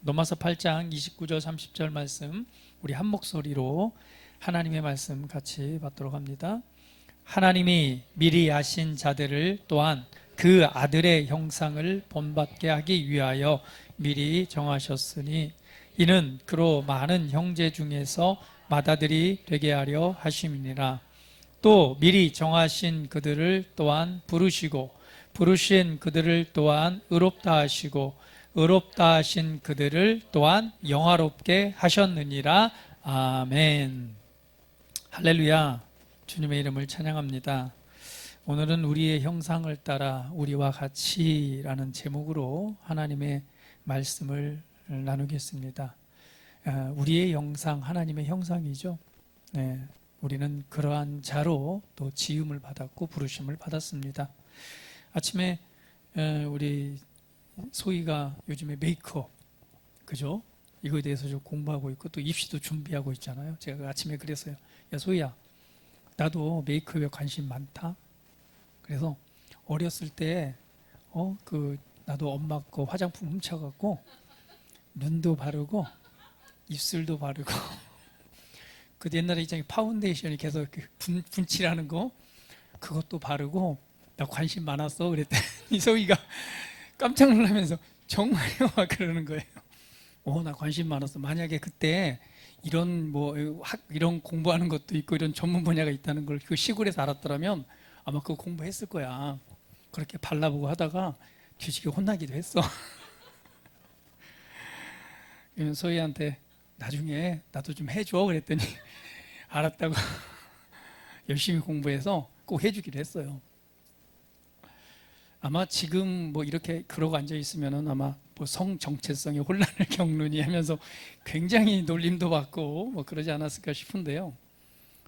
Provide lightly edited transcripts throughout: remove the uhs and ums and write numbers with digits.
로마서 8장 29절 30절 말씀 우리 한 목소리로 하나님의 말씀 같이 받도록 합니다. 하나님이 미리 아신 자들을 또한 그 아들의 형상을 본받게 하기 위하여 미리 정하셨으니 이는 그로 많은 형제 중에서 맏아들이 되게 하려 하심이니라. 또 미리 정하신 그들을 또한 부르시고 부르신 그들을 또한 의롭다 하시고 의롭다 하신 그들을 또한 영화롭게 하셨느니라. 아멘. 할렐루야. 주님의 이름을 찬양합니다. 오늘은 우리의 형상을 따라 우리와 같이라는 제목으로 하나님의 말씀을 나누겠습니다. 우리의 형상, 하나님의 형상이죠. 네, 우리는 그러한 자로 또 지음을 받았고 부르심을 받았습니다. 아침에 우리 소희가 요즘에 메이크업, 그죠? 이거에 대해서 좀 공부하고 있고 또 입시도 준비하고 있잖아요. 제가 아침에 그랬어요. 야, 소희야, 나도 메이크업에 관심 많다. 그래서 어렸을 때 나도 엄마 거 화장품 훔쳐갖고 눈도 바르고 입술도 바르고 그 옛날에 있잖아요, 파운데이션이 계속 분칠하는 거 그것도 바르고 나 관심 많았어. 그랬더니 소희가 깜짝 놀라면서 정말요? 막 그러는 거예요. 나 관심 많았어. 만약에 그때 이런 이런 공부하는 것도 있고 이런 전문 분야가 있다는 걸 그 시골에서 알았더라면 아마 그거 공부했을 거야. 그렇게 발라보고 하다가 뒤지게 혼나기도 했어. 소희한테 나중에 나도 좀 해줘 그랬더니 알았다고 열심히 공부해서 꼭 해주기로 했어요. 아마 지금 이렇게 그러고 앉아 있으면은 아마 성 정체성의 혼란을 겪느니 하면서 굉장히 놀림도 받고 그러지 않았을까 싶은데요.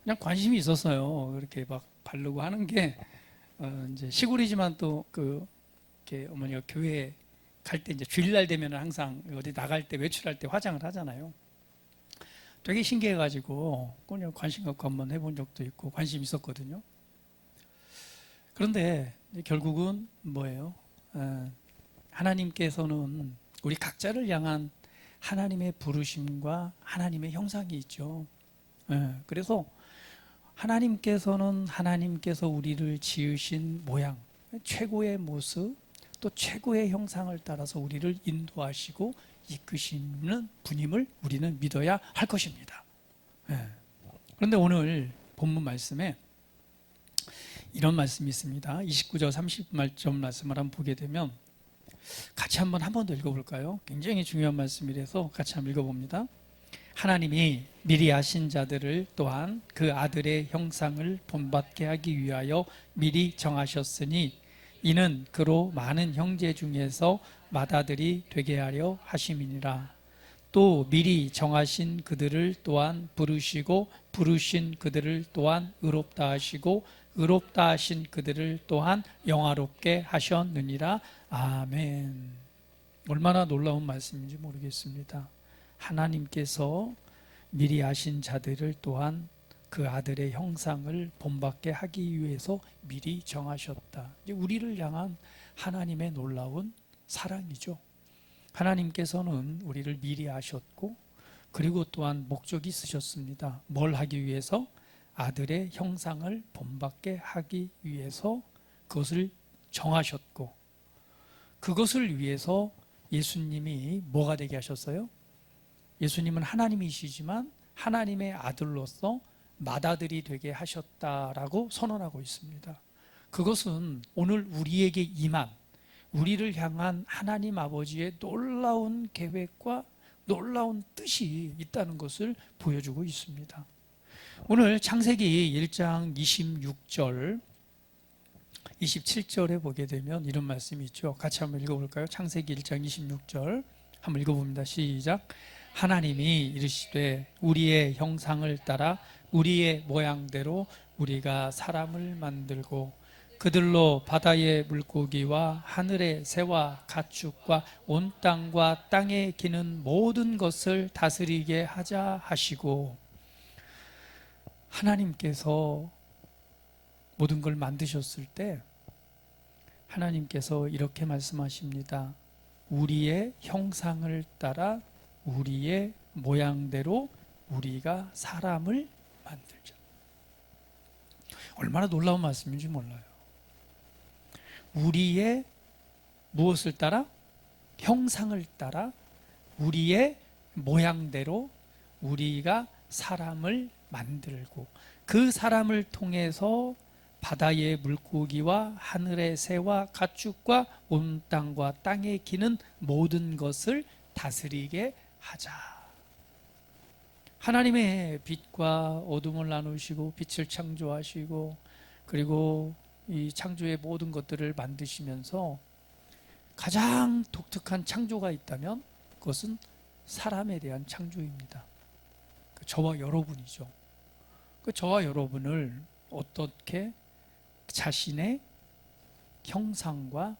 그냥 관심이 있었어요. 그렇게 막 바르고 하는 게 이제 시골이지만 또 이렇게 어머니가 교회 갈 때 이제 주일날 되면 항상 어디 나갈 때 외출할 때 화장을 하잖아요. 되게 신기해가지고 그냥 관심 갖고 한번 해본 적도 있고 관심 있었거든요. 그런데 결국은 뭐예요? 하나님께서는 우리 각자를 향한 하나님의 부르심과 하나님의 형상이 있죠. 그래서 하나님께서 우리를 지으신 모양, 최고의 모습, 또 최고의 형상을 따라서 우리를 인도하시고 이끄시는 분임을 우리는 믿어야 할 것입니다. 그런데 오늘 본문 말씀에 이런 말씀이 있습니다. 29절 30절 말씀을 한번 보게 되면 같이 한 번 더 읽어볼까요? 굉장히 중요한 말씀이라서 같이 한번 읽어봅니다. 하나님이 미리 아신 자들을 또한 그 아들의 형상을 본받게 하기 위하여 미리 정하셨으니 이는 그로 많은 형제 중에서 맏아들이 되게 하려 하심이니라. 또 미리 정하신 그들을 또한 부르시고 부르신 그들을 또한 의롭다 하시고 의롭다 하신 그들을 또한 영화롭게 하셨느니라. 아멘. 얼마나 놀라운 말씀인지 모르겠습니다. 하나님께서 미리 아신 자들을 또한 그 아들의 형상을 본받게 하기 위해서 미리 정하셨다. 우리를 향한 하나님의 놀라운 사랑이죠. 하나님께서는 우리를 미리 아셨고 그리고 또한 목적이 있으셨습니다. 뭘 하기 위해서? 아들의 형상을 본받게 하기 위해서 그것을 정하셨고 그것을 위해서 예수님이 뭐가 되게 하셨어요? 예수님은 하나님이시지만 하나님의 아들로서 맏아들이 되게 하셨다라고 선언하고 있습니다. 그것은 오늘 우리에게 임한 우리를 향한 하나님 아버지의 놀라운 계획과 놀라운 뜻이 있다는 것을 보여주고 있습니다. 오늘 창세기 1장 26절 27절에 보게 되면 이런 말씀이 있죠. 같이 한번 읽어볼까요? 창세기 1장 26절 한번 읽어봅니다. 시작. 하나님이 이르시되 우리의 형상을 따라 우리의 모양대로 우리가 사람을 만들고 그들로 바다의 물고기와 하늘의 새와 가축과 온 땅과 땅에 기는 모든 것을 다스리게 하자 하시고 하나님께서 모든 걸 만드셨을 때 하나님께서 이렇게 말씀하십니다. 우리의 형상을 따라 우리의 모양대로 우리가 사람을 만들자. 얼마나 놀라운 말씀인지 몰라요. 우리의 무엇을 따라? 형상을 따라 우리의 모양대로 우리가 사람을 만들고 그 사람을 통해서 바다의 물고기와 하늘의 새와 가축과 온 땅과 땅에 기는 모든 것을 다스리게 하자. 하나님의 빛과 어둠을 나누시고 빛을 창조하시고 그리고 이 창조의 모든 것들을 만드시면서 가장 독특한 창조가 있다면 그것은 사람에 대한 창조입니다. 저와 여러분이죠. 저와 여러분을 어떻게 자신의 형상과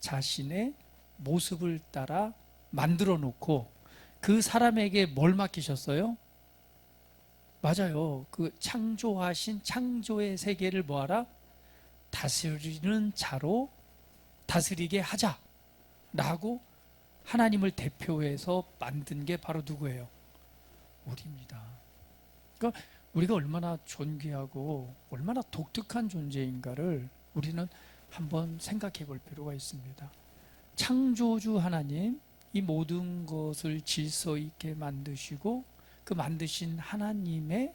자신의 모습을 따라 만들어 놓고 그 사람에게 뭘 맡기셨어요? 맞아요. 그 창조하신 창조의 세계를 뭐하라? 다스리는 자로 다스리게 하자 라고 하나님을 대표해서 만든 게 바로 누구예요? 우리입니다. 그러니까 우리가 얼마나 존귀하고 얼마나 독특한 존재인가를 우리는 한번 생각해 볼 필요가 있습니다. 창조주 하나님, 이 모든 것을 질서 있게 만드시고 그 만드신 하나님의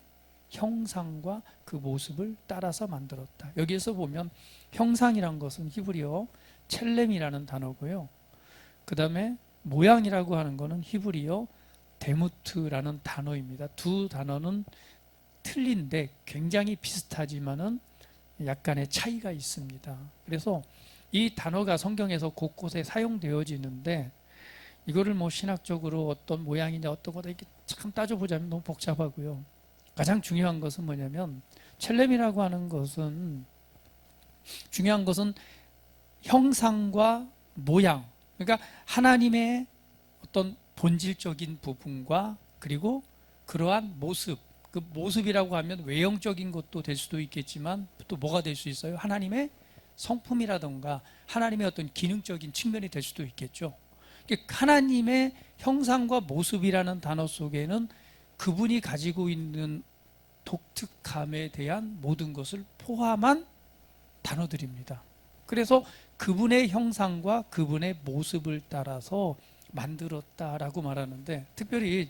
형상과 그 모습을 따라서 만들었다. 여기에서 보면 형상이란 것은 히브리어 첼렘이라는 단어고요. 그 다음에 모양이라고 하는 것은 히브리어 데무트라는 단어입니다. 두 단어는 틀린데 굉장히 비슷하지만은 약간의 차이가 있습니다. 그래서 이 단어가 성경에서 곳곳에 사용되어지는데 이거를 뭐 신학적으로 어떤 모양이냐 어떤 거다 이렇게 참 따져보자면 너무 복잡하고요. 가장 중요한 것은 뭐냐면 첼렘이라고 하는 것은 중요한 것은 형상과 모양, 그러니까 하나님의 어떤 본질적인 부분과 그리고 그러한 모습, 그 모습이라고 하면 외형적인 것도 될 수도 있겠지만 또 뭐가 될 수 있어요? 하나님의 성품이라던가 하나님의 어떤 기능적인 측면이 될 수도 있겠죠. 하나님의 형상과 모습이라는 단어 속에는 그분이 가지고 있는 독특함에 대한 모든 것을 포함한 단어들입니다. 그래서 그분의 형상과 그분의 모습을 따라서 만들었다라고 말하는데, 특별히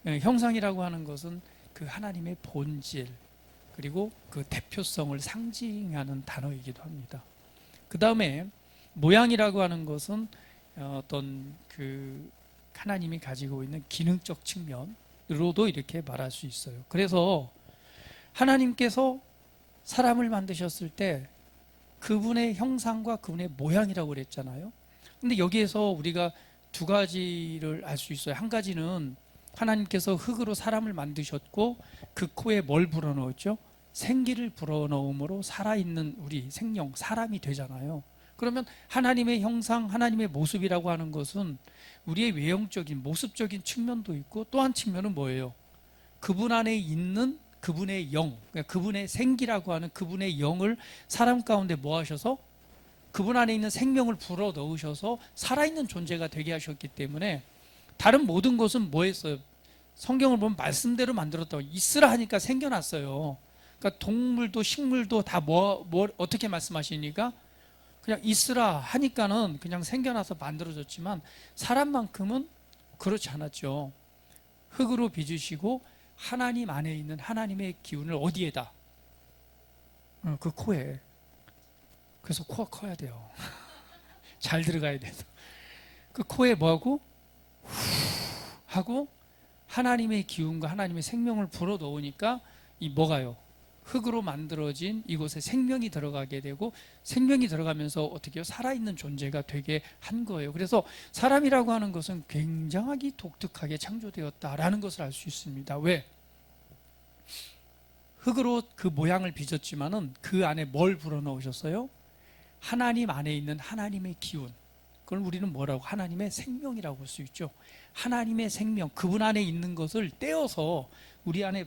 형상이라고 하는 것은 그 하나님의 본질 그리고 그 대표성을 상징하는 단어이기도 합니다. 그 다음에 모양이라고 하는 것은 어떤 그 하나님이 가지고 있는 기능적 측면으로도 이렇게 말할 수 있어요. 그래서 하나님께서 사람을 만드셨을 때 그분의 형상과 그분의 모양이라고 그랬잖아요. 근데 여기에서 우리가 두 가지를 알 수 있어요. 한 가지는 하나님께서 흙으로 사람을 만드셨고 그 코에 뭘 불어넣었죠? 생기를 불어넣음으로 살아있는 우리 생명, 사람이 되잖아요. 그러면 하나님의 형상, 하나님의 모습이라고 하는 것은 우리의 외형적인, 모습적인 측면도 있고 또 한 측면은 뭐예요? 그분 안에 있는 그분의 영, 그러니까 그분의 생기라고 하는 그분의 영을 사람 가운데 뭐 하셔서 그분 안에 있는 생명을 불어 넣으셔서 살아있는 존재가 되게 하셨기 때문에 다른 모든 것은 뭐 했어요? 성경을 보면 말씀대로 만들었다고, 있으라 하니까 생겨났어요. 그러니까 동물도 식물도 다 어떻게 말씀하시니까 그냥 있으라 하니까는 그냥 생겨나서 만들어졌지만 사람만큼은 그렇지 않았죠. 흙으로 빚으시고 하나님 안에 있는 하나님의 기운을 어디에다? 그 코에. 그래서 코가 커야 돼요. 잘 들어가야 돼서. 그 코에 뭐하고? 후 하고 하나님의 기운과 하나님의 생명을 불어 넣으니까 이 뭐가요? 흙으로 만들어진 이곳에 생명이 들어가게 되고 생명이 들어가면서 어떻게 해요? 살아있는 존재가 되게 한 거예요. 그래서 사람이라고 하는 것은 굉장하게 독특하게 창조되었다라는 것을 알 수 있습니다. 왜? 흙으로 그 모양을 빚었지만은 그 안에 뭘 불어넣으셨어요? 하나님 안에 있는 하나님의 기운. 그걸 우리는 뭐라고? 하나님의 생명이라고 할 수 있죠. 하나님의 생명, 그분 안에 있는 것을 떼어서 우리 안에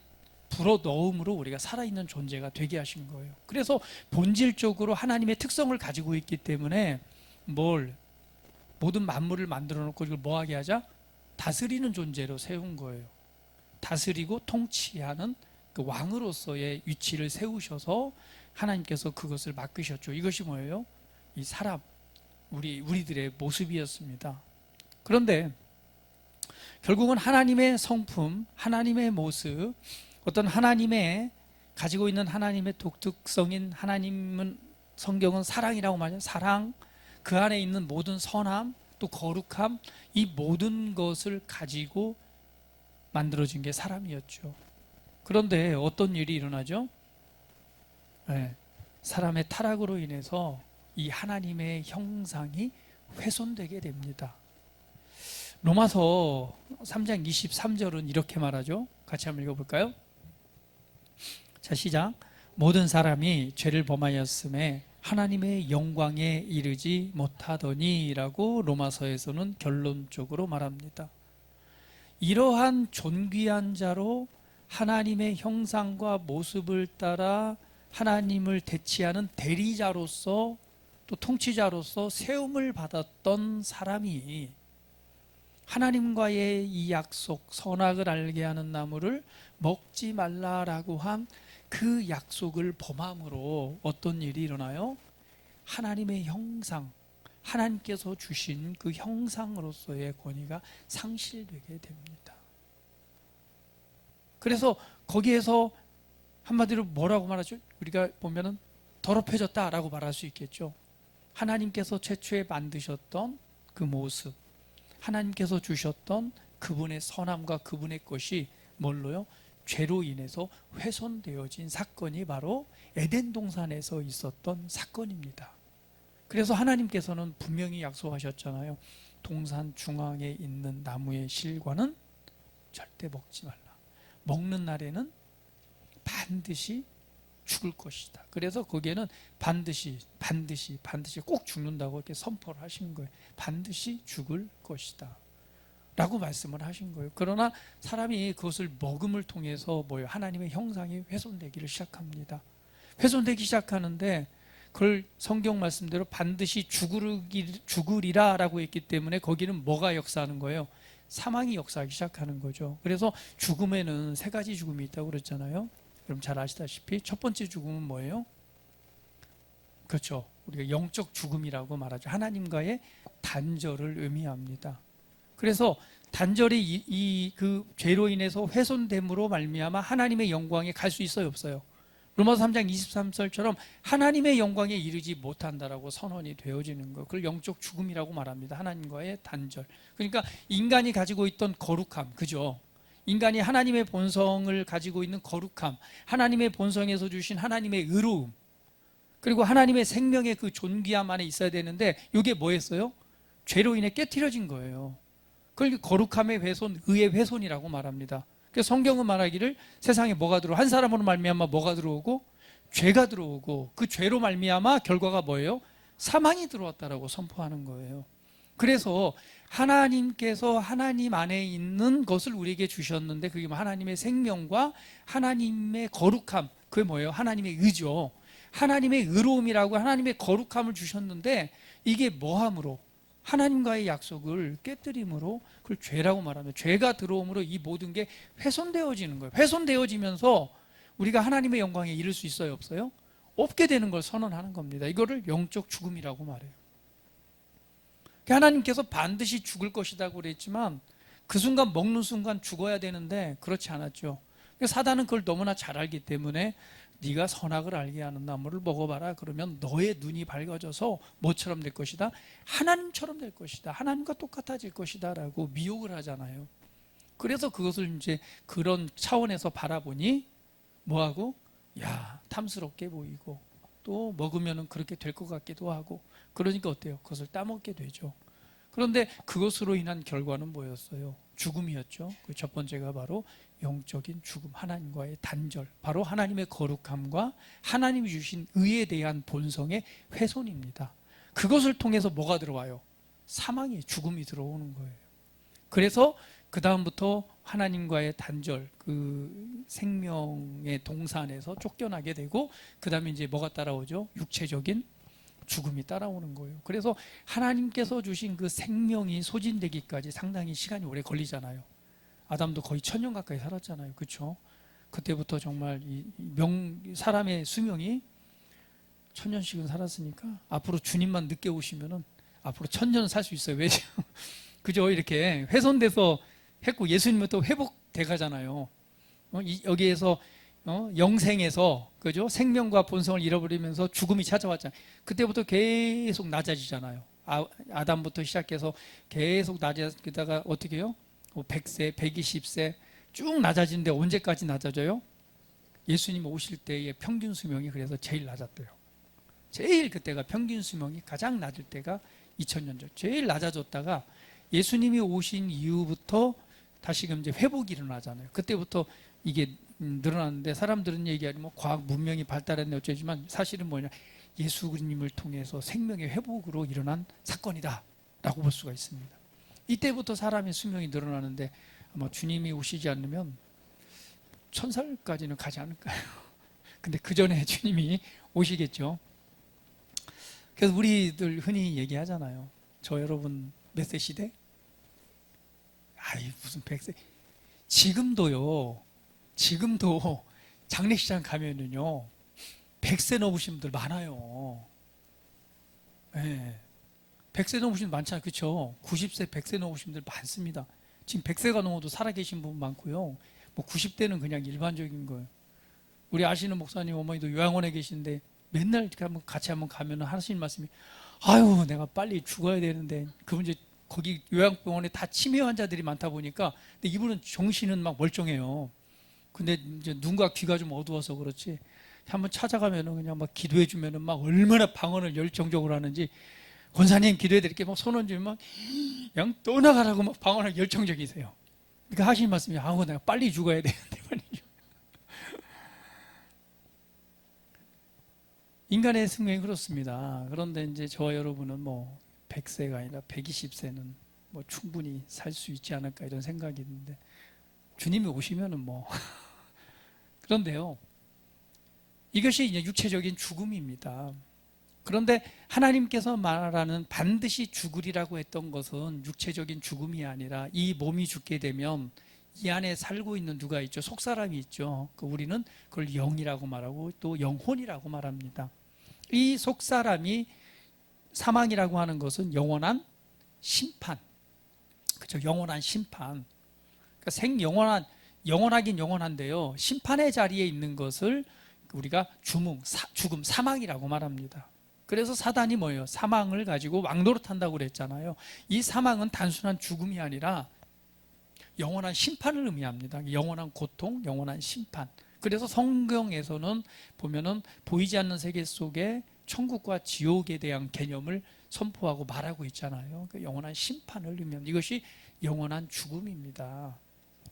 불어 넣음으로 우리가 살아있는 존재가 되게 하신 거예요. 그래서 본질적으로 하나님의 특성을 가지고 있기 때문에 뭘 모든 만물을 만들어 놓고 이걸 뭐하게 하자? 다스리는 존재로 세운 거예요. 다스리고 통치하는 그 왕으로서의 위치를 세우셔서 하나님께서 그것을 맡기셨죠. 이것이 뭐예요? 이 사람, 우리들의 모습이었습니다. 그런데 결국은 하나님의 성품, 하나님의 모습, 어떤 하나님의 가지고 있는 하나님의 독특성인 하나님은 성경은 사랑이라고 말해요. 사랑, 그 안에 있는 모든 선함, 또 거룩함, 이 모든 것을 가지고 만들어진 게 사람이었죠. 그런데 어떤 일이 일어나죠? 네, 사람의 타락으로 인해서 이 하나님의 형상이 훼손되게 됩니다. 로마서 3장 23절은 이렇게 말하죠. 같이 한번 읽어볼까요? 자, 시작. 모든 사람이 죄를 범하였음에 하나님의 영광에 이르지 못하더니 라고 로마서에서는 결론적으로 말합니다. 이러한 존귀한 자로 하나님의 형상과 모습을 따라 하나님을 대치하는 대리자로서 또 통치자로서 세움을 받았던 사람이 하나님과의 이 약속, 선악을 알게 하는 나무를 먹지 말라라고 한 그 약속을 범함으로 어떤 일이 일어나요? 하나님의 형상, 하나님께서 주신 그 형상으로서의 권위가 상실되게 됩니다. 그래서 거기에서 한마디로 뭐라고 말하죠? 우리가 보면은 더럽혀졌다라고 말할 수 있겠죠. 하나님께서 최초에 만드셨던 그 모습, 하나님께서 주셨던 그분의 선함과 그분의 것이 뭘로요? 죄로 인해서 훼손되어진 사건이 바로 에덴 동산에서 있었던 사건입니다. 그래서 하나님께서는 분명히 약속하셨잖아요. 동산 중앙에 있는 나무의 실과는 절대 먹지 말라. 먹는 날에는 반드시 죽을 것이다. 그래서 거기에는 반드시 꼭 죽는다고 이렇게 선포를 하신 거예요. 반드시 죽을 것이다 라고 말씀을 하신 거예요. 그러나 사람이 그것을 먹음을 통해서 뭐예요? 하나님의 형상이 훼손되기를 시작합니다. 훼손되기 시작하는데 그걸 성경 말씀대로 반드시 죽으리라 라고 했기 때문에 거기는 뭐가 역사하는 거예요? 사망이 역사하기 시작하는 거죠. 그래서 죽음에는 세 가지 죽음이 있다고 그랬잖아요. 여러분 잘 아시다시피 첫 번째 죽음은 뭐예요? 그렇죠. 우리가 영적 죽음이라고 말하죠. 하나님과의 단절을 의미합니다. 그래서 단절이 그 죄로 인해서 훼손됨으로 말미암아 하나님의 영광에 갈 수 있어요, 없어요? 로마서 3장 23절처럼 하나님의 영광에 이르지 못한다라고 선언이 되어지는 것, 그걸 영적 죽음이라고 말합니다. 하나님과의 단절. 그러니까 인간이 가지고 있던 거룩함, 그죠? 인간이 하나님의 본성을 가지고 있는 거룩함, 하나님의 본성에서 주신 하나님의 의로움, 그리고 하나님의 생명의 그 존귀함 안에 있어야 되는데 이게 뭐였어요? 죄로 인해 깨트려진 거예요. 그걸 거룩함의 훼손, 의의 훼손이라고 말합니다. 그래서 성경은 말하기를 세상에 뭐가 들어오고 한 사람으로 말미암아 뭐가 들어오고 죄가 들어오고 그 죄로 말미암아 결과가 뭐예요? 사망이 들어왔다라고 선포하는 거예요. 그래서 하나님께서 하나님 안에 있는 것을 우리에게 주셨는데 그게 하나님의 생명과 하나님의 거룩함, 그게 뭐예요? 하나님의 의죠. 하나님의 의로움이라고 하나님의 거룩함을 주셨는데 이게 뭐함으로? 하나님과의 약속을 깨뜨림으로 그걸 죄라고 말하면 죄가 들어옴으로 이 모든 게 훼손되어지는 거예요. 훼손되어지면서 우리가 하나님의 영광에 이를 수 있어요, 없어요? 없게 되는 걸 선언하는 겁니다. 이거를 영적 죽음이라고 말해요. 하나님께서 반드시 죽을 것이라고 그랬지만 그 순간 먹는 순간 죽어야 되는데 그렇지 않았죠. 사단은 그걸 너무나 잘 알기 때문에 네가 선악을 알게 하는 나무를 먹어봐라. 그러면 너의 눈이 밝아져서 뭐처럼 될 것이다? 하나님처럼 될 것이다. 하나님과 똑같아질 것이다 라고 미혹을 하잖아요. 그래서 그것을 이제 그런 차원에서 바라보니 뭐하고? 야, 탐스럽게 보이고 또 먹으면 그렇게 될 것 같기도 하고 그러니까 어때요? 그것을 따먹게 되죠. 그런데 그것으로 인한 결과는 뭐였어요? 죽음이었죠. 그 첫 번째가 바로 영적인 죽음, 하나님과의 단절, 바로 하나님의 거룩함과 하나님이 주신 의에 대한 본성의 훼손입니다. 그것을 통해서 뭐가 들어와요? 사망이, 죽음이 들어오는 거예요. 그래서 그 다음부터 하나님과의 단절, 그 생명의 동산에서 쫓겨나게 되고 그 다음에 이제 뭐가 따라오죠? 육체적인 죽음이 따라오는 거예요. 그래서 하나님께서 주신 그 생명이 소진되기까지 상당히 시간이 오래 걸리잖아요. 아담도 거의 1000년 가까이 살았잖아요. 그렇죠? 그때부터 정말 사람의 수명이 1000년씩은 살았으니까 앞으로 주님만 늦게 오시면은 앞으로 1000년은 살 수 있어요. 왜죠? 그죠? 이렇게 훼손돼서 했고 예수님은 또 회복돼 가잖아요. 여기에서 영생에서 그죠? 생명과 본성을 잃어버리면서 죽음이 찾아왔잖아요. 그때부터 계속 낮아지잖아요. 아담부터 시작해서 계속 낮아지다가 어떻게 해요? 100세, 120세 쭉 낮아지는데 언제까지 낮아져요? 예수님 오실 때의 평균 수명이 그래서 제일 낮았대요. 제일 그때가 평균 수명이 가장 낮을 때가 2000년 전. 제일 낮아졌다가 예수님이 오신 이후부터 다시금 이제 회복이 일어나잖아요. 그때부터 이게 늘어났는데 사람들은 얘기하면 뭐 과학 문명이 발달했네 어쩌지만 사실은 뭐냐 예수님을 통해서 생명의 회복으로 일어난 사건이다 라고 볼 수가 있습니다. 이때부터 사람의 수명이 늘어나는데 아마 주님이 오시지 않으면 1000살까지는 가지 않을까요? 근데 그 전에 주님이 오시겠죠. 그래서 우리들 흔히 얘기하잖아요. 저 여러분 몇 세 시대? 아이 무슨 100세. 지금도 장례식장 가면은요 100세 넘으신 분들 많아요. 네. 100세 넘으신 분 많잖아요. 그렇죠? 90세, 100세 넘으신 분들 많습니다. 지금 100세가 넘어도 살아계신 분 많고요. 뭐 90대는 그냥 일반적인 거예요. 우리 아시는 목사님 어머니도 요양원에 계신데 맨날 이렇게 같이 한번 가면 하시는 말씀이 아유 내가 빨리 죽어야 되는데 그분 이제 거기 요양병원에 다 치매 환자들이 많다 보니까 근데 이분은 정신은 막 멀쩡해요. 근데 이제 눈과 귀가 좀 어두워서 그렇지 한번 찾아가면은 그냥 막 기도해 주면은 막 얼마나 방언을 열정적으로 하는지 권사님 기도해 드릴게 막 손 얹으면 그냥 떠나가라고 막 방언을 열정적이세요. 그러니까 하시는 말씀이 아우 내가 빨리 죽어야 되는데 말이죠. 인간의 생명이 그렇습니다. 그런데 이제 저와 여러분은 뭐 100세가 아니라 120세는 뭐 충분히 살 수 있지 않을까 이런 생각이 있는데 주님이 오시면은 뭐 그런데요. 이것이 이제 육체적인 죽음입니다. 그런데 하나님께서 말하는 반드시 죽으리라고 했던 것은 육체적인 죽음이 아니라 이 몸이 죽게 되면 이 안에 살고 있는 누가 있죠? 속사람이 있죠. 우리는 그걸 영이라고 말하고 또 영혼이라고 말합니다. 이 속사람이 사망이라고 하는 것은 영원한 심판. 그렇죠? 영원한 심판. 그러니까 영원하긴 영원한데요. 심판의 자리에 있는 것을 우리가 죽음, 사망이라고 말합니다. 그래서 사단이 뭐예요? 사망을 가지고 왕노릇한다고 그랬잖아요. 이 사망은 단순한 죽음이 아니라 영원한 심판을 의미합니다. 영원한 고통, 영원한 심판. 그래서 성경에서는 보면은 보이지 않는 세계 속에 천국과 지옥에 대한 개념을 선포하고 말하고 있잖아요. 영원한 심판을 의미합니다. 이것이 영원한 죽음입니다.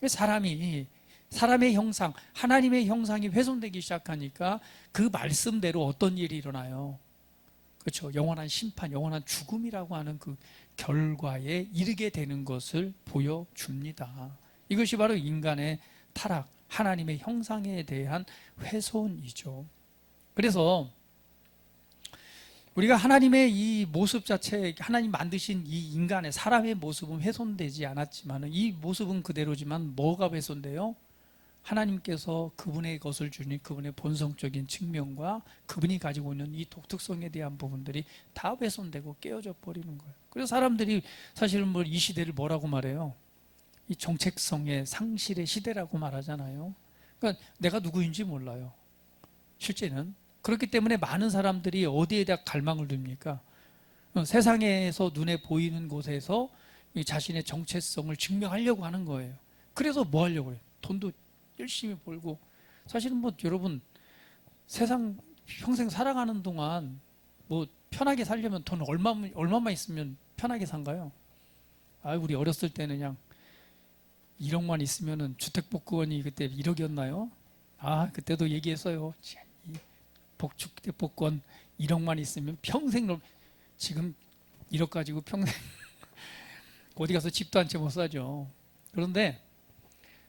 사람의 형상, 하나님의 형상이 훼손되기 시작하니까 그 말씀대로 어떤 일이 일어나요? 그렇죠. 영원한 심판, 영원한 죽음이라고 하는 그 결과에 이르게 되는 것을 보여줍니다. 이것이 바로 인간의 타락, 하나님의 형상에 대한 훼손이죠. 그래서 우리가 하나님의 이 모습 자체, 하나님 만드신 이 인간의 사람의 모습은 훼손되지 않았지만 이 모습은 그대로지만 뭐가 훼손돼요? 하나님께서 그분의 것을 주니 그분의 본성적인 측면과 그분이 가지고 있는 이 독특성에 대한 부분들이 다 훼손되고 깨어져 버리는 거예요. 그래서 사람들이 사실은 이 시대를 뭐라고 말해요? 이 정체성의 상실의 시대라고 말하잖아요. 그러니까 내가 누구인지 몰라요. 실제는. 그렇기 때문에 많은 사람들이 어디에다 갈망을 둡니까? 세상에서 눈에 보이는 곳에서 자신의 정체성을 증명하려고 하는 거예요. 그래서 뭐 하려고 해요? 돈도 열심히 벌고 사실은 여러분 세상 평생 살아가는 동안 편하게 살려면 돈 얼마만 있으면 편하게 산가요? 우리 어렸을 때는 그냥 1억만 있으면은 주택복권이 그때 1억이었나요? 그때도 얘기했어요. 주택복권 1억만 있으면 평생 지금 1억 가지고 평생 어디 가서 집도 한 채 못 사죠. 그런데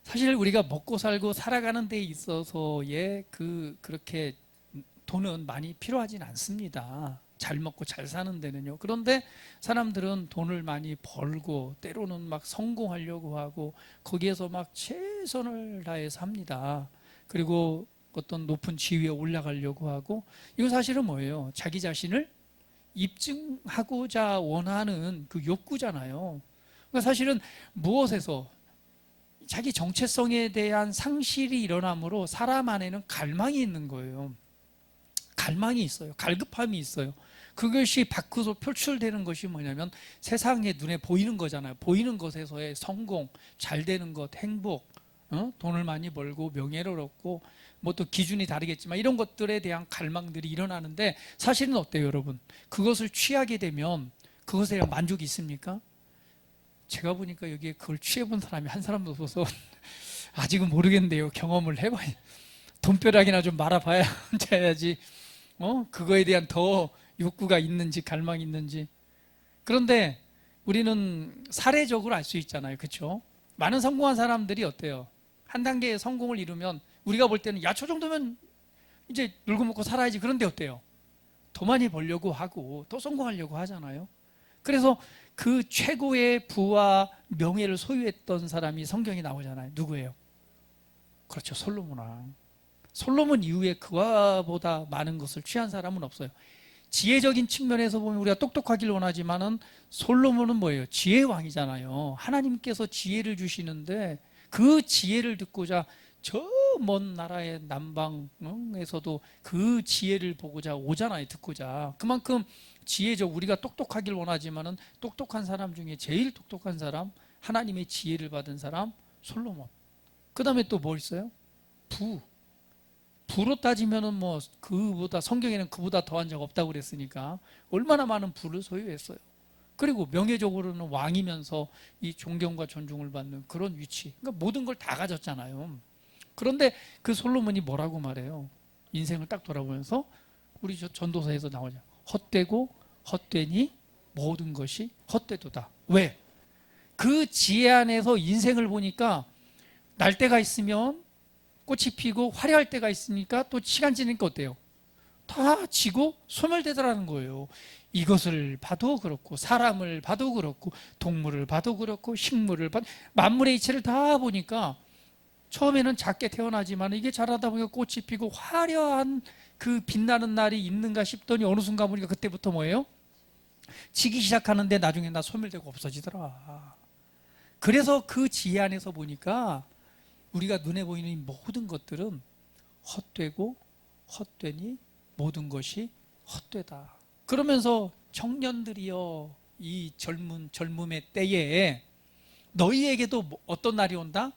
사실 우리가 먹고 살고 살아가는 데 있어서의 그렇게 돈은 많이 필요하진 않습니다. 잘 먹고 잘 사는 데는요. 그런데 사람들은 돈을 많이 벌고 때로는 막 성공하려고 하고 거기에서 막 최선을 다해서 합니다. 그리고 어떤 높은 지위에 올라가려고 하고, 이거 사실은 뭐예요? 자기 자신을 입증하고자 원하는 그 욕구잖아요. 그러니까 사실은 무엇에서 자기 정체성에 대한 상실이 일어나므로 사람 안에는 갈망이 있는 거예요. 갈망이 있어요. 갈급함이 있어요. 그것이 밖으로 표출되는 것이 뭐냐면 세상에 눈에 보이는 거잖아요. 보이는 것에서의 성공, 잘 되는 것, 행복, 돈을 많이 벌고 명예를 얻고 뭐 또 기준이 다르겠지만 이런 것들에 대한 갈망들이 일어나는데, 사실은 어때요, 여러분? 그것을 취하게 되면 그것에 대한 만족이 있습니까? 제가 보니까 여기에 그걸 취해본 사람이 한 사람도 없어서 아직은 모르겠는데요. 경험을 해봐야, 돈벼락이나 좀 말아봐야 해야지. 그거에 대한 더 욕구가 있는지 갈망이 있는지. 그런데 우리는 사례적으로 알 수 있잖아요. 그렇죠? 많은 성공한 사람들이 어때요? 한 단계의 성공을 이루면 우리가 볼 때는 야, 저 정도면 이제 놀고 먹고 살아야지. 그런데 어때요? 더 많이 벌려고 하고 더 성공하려고 하잖아요. 그래서 그 최고의 부와 명예를 소유했던 사람이 성경에 나오잖아요. 누구예요? 그렇죠. 솔로몬 왕. 솔로몬 이후에 그와보다 많은 것을 취한 사람은 없어요. 지혜적인 측면에서 보면 우리가 똑똑하길 원하지만은 솔로몬은 뭐예요? 지혜의 왕이잖아요. 하나님께서 지혜를 주시는데 그 지혜를 듣고자 저 먼 나라의 남방에서도 그 지혜를 보고자 오잖아요. 듣고자. 그만큼 지혜적, 우리가 똑똑하길 원하지만은 똑똑한 사람 중에 제일 똑똑한 사람, 하나님의 지혜를 받은 사람 솔로몬. 그 다음에 또 뭐 있어요? 부로 따지면은 뭐 그보다, 성경에는 그보다 더한 적 없다고 그랬으니까 얼마나 많은 부를 소유했어요. 그리고 명예적으로는 왕이면서 이 존경과 존중을 받는 그런 위치. 그러니까 모든 걸 다 가졌잖아요. 그런데 그 솔로몬이 뭐라고 말해요? 인생을 딱 돌아보면서, 우리 전도서에서 나오죠. 헛되고 헛되니 모든 것이 헛되도다. 왜? 그 지혜 안에서 인생을 보니까 날 때가 있으면 꽃이 피고 화려할 때가 있으니까 또 시간 지니까 어때요? 다 지고 소멸되더라는 거예요. 이것을 봐도 그렇고 사람을 봐도 그렇고 동물을 봐도 그렇고 식물을 봐도, 만물의 이치를 다 보니까 처음에는 작게 태어나지만 이게 자라다 보니까 꽃이 피고 화려한 그 빛나는 날이 있는가 싶더니 어느 순간 보니까 그때부터 뭐예요? 지기 시작하는데 나중에 나 소멸되고 없어지더라. 그래서 그 지혜 안에서 보니까 우리가 눈에 보이는 이 모든 것들은 헛되고 헛되니 모든 것이 헛되다. 그러면서 청년들이여, 이 젊음의 때에 너희에게도 어떤 날이 온다?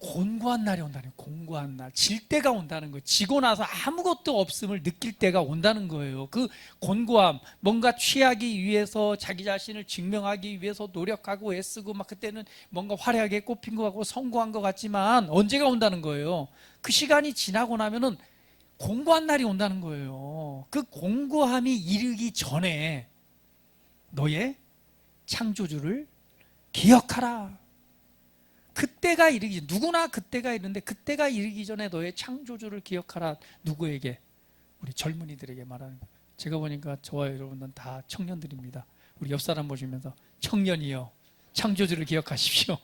곤고한 날이 온다는 거예요. 곤고한 날. 질 때가 온다는 거예요. 지고 나서 아무것도 없음을 느낄 때가 온다는 거예요. 그 곤고함, 뭔가 취하기 위해서 자기 자신을 증명하기 위해서 노력하고 애쓰고 막 그때는 뭔가 화려하게 꽃핀 것 같고 성공한 것 같지만 언제가 온다는 거예요? 그 시간이 지나고 나면은 공고한 날이 온다는 거예요. 그 공고함이 이르기 전에 너의 창조주를 기억하라. 그때가 이르기, 누구나 그때가 이르는데 그때가 이르기 전에 너의 창조주를 기억하라. 누구에게? 우리 젊은이들에게 말하는 거예요. 제가 보니까 저와 여러분은 다 청년들입니다. 우리 옆 사람 보시면서 청년이여 창조주를 기억하십시오.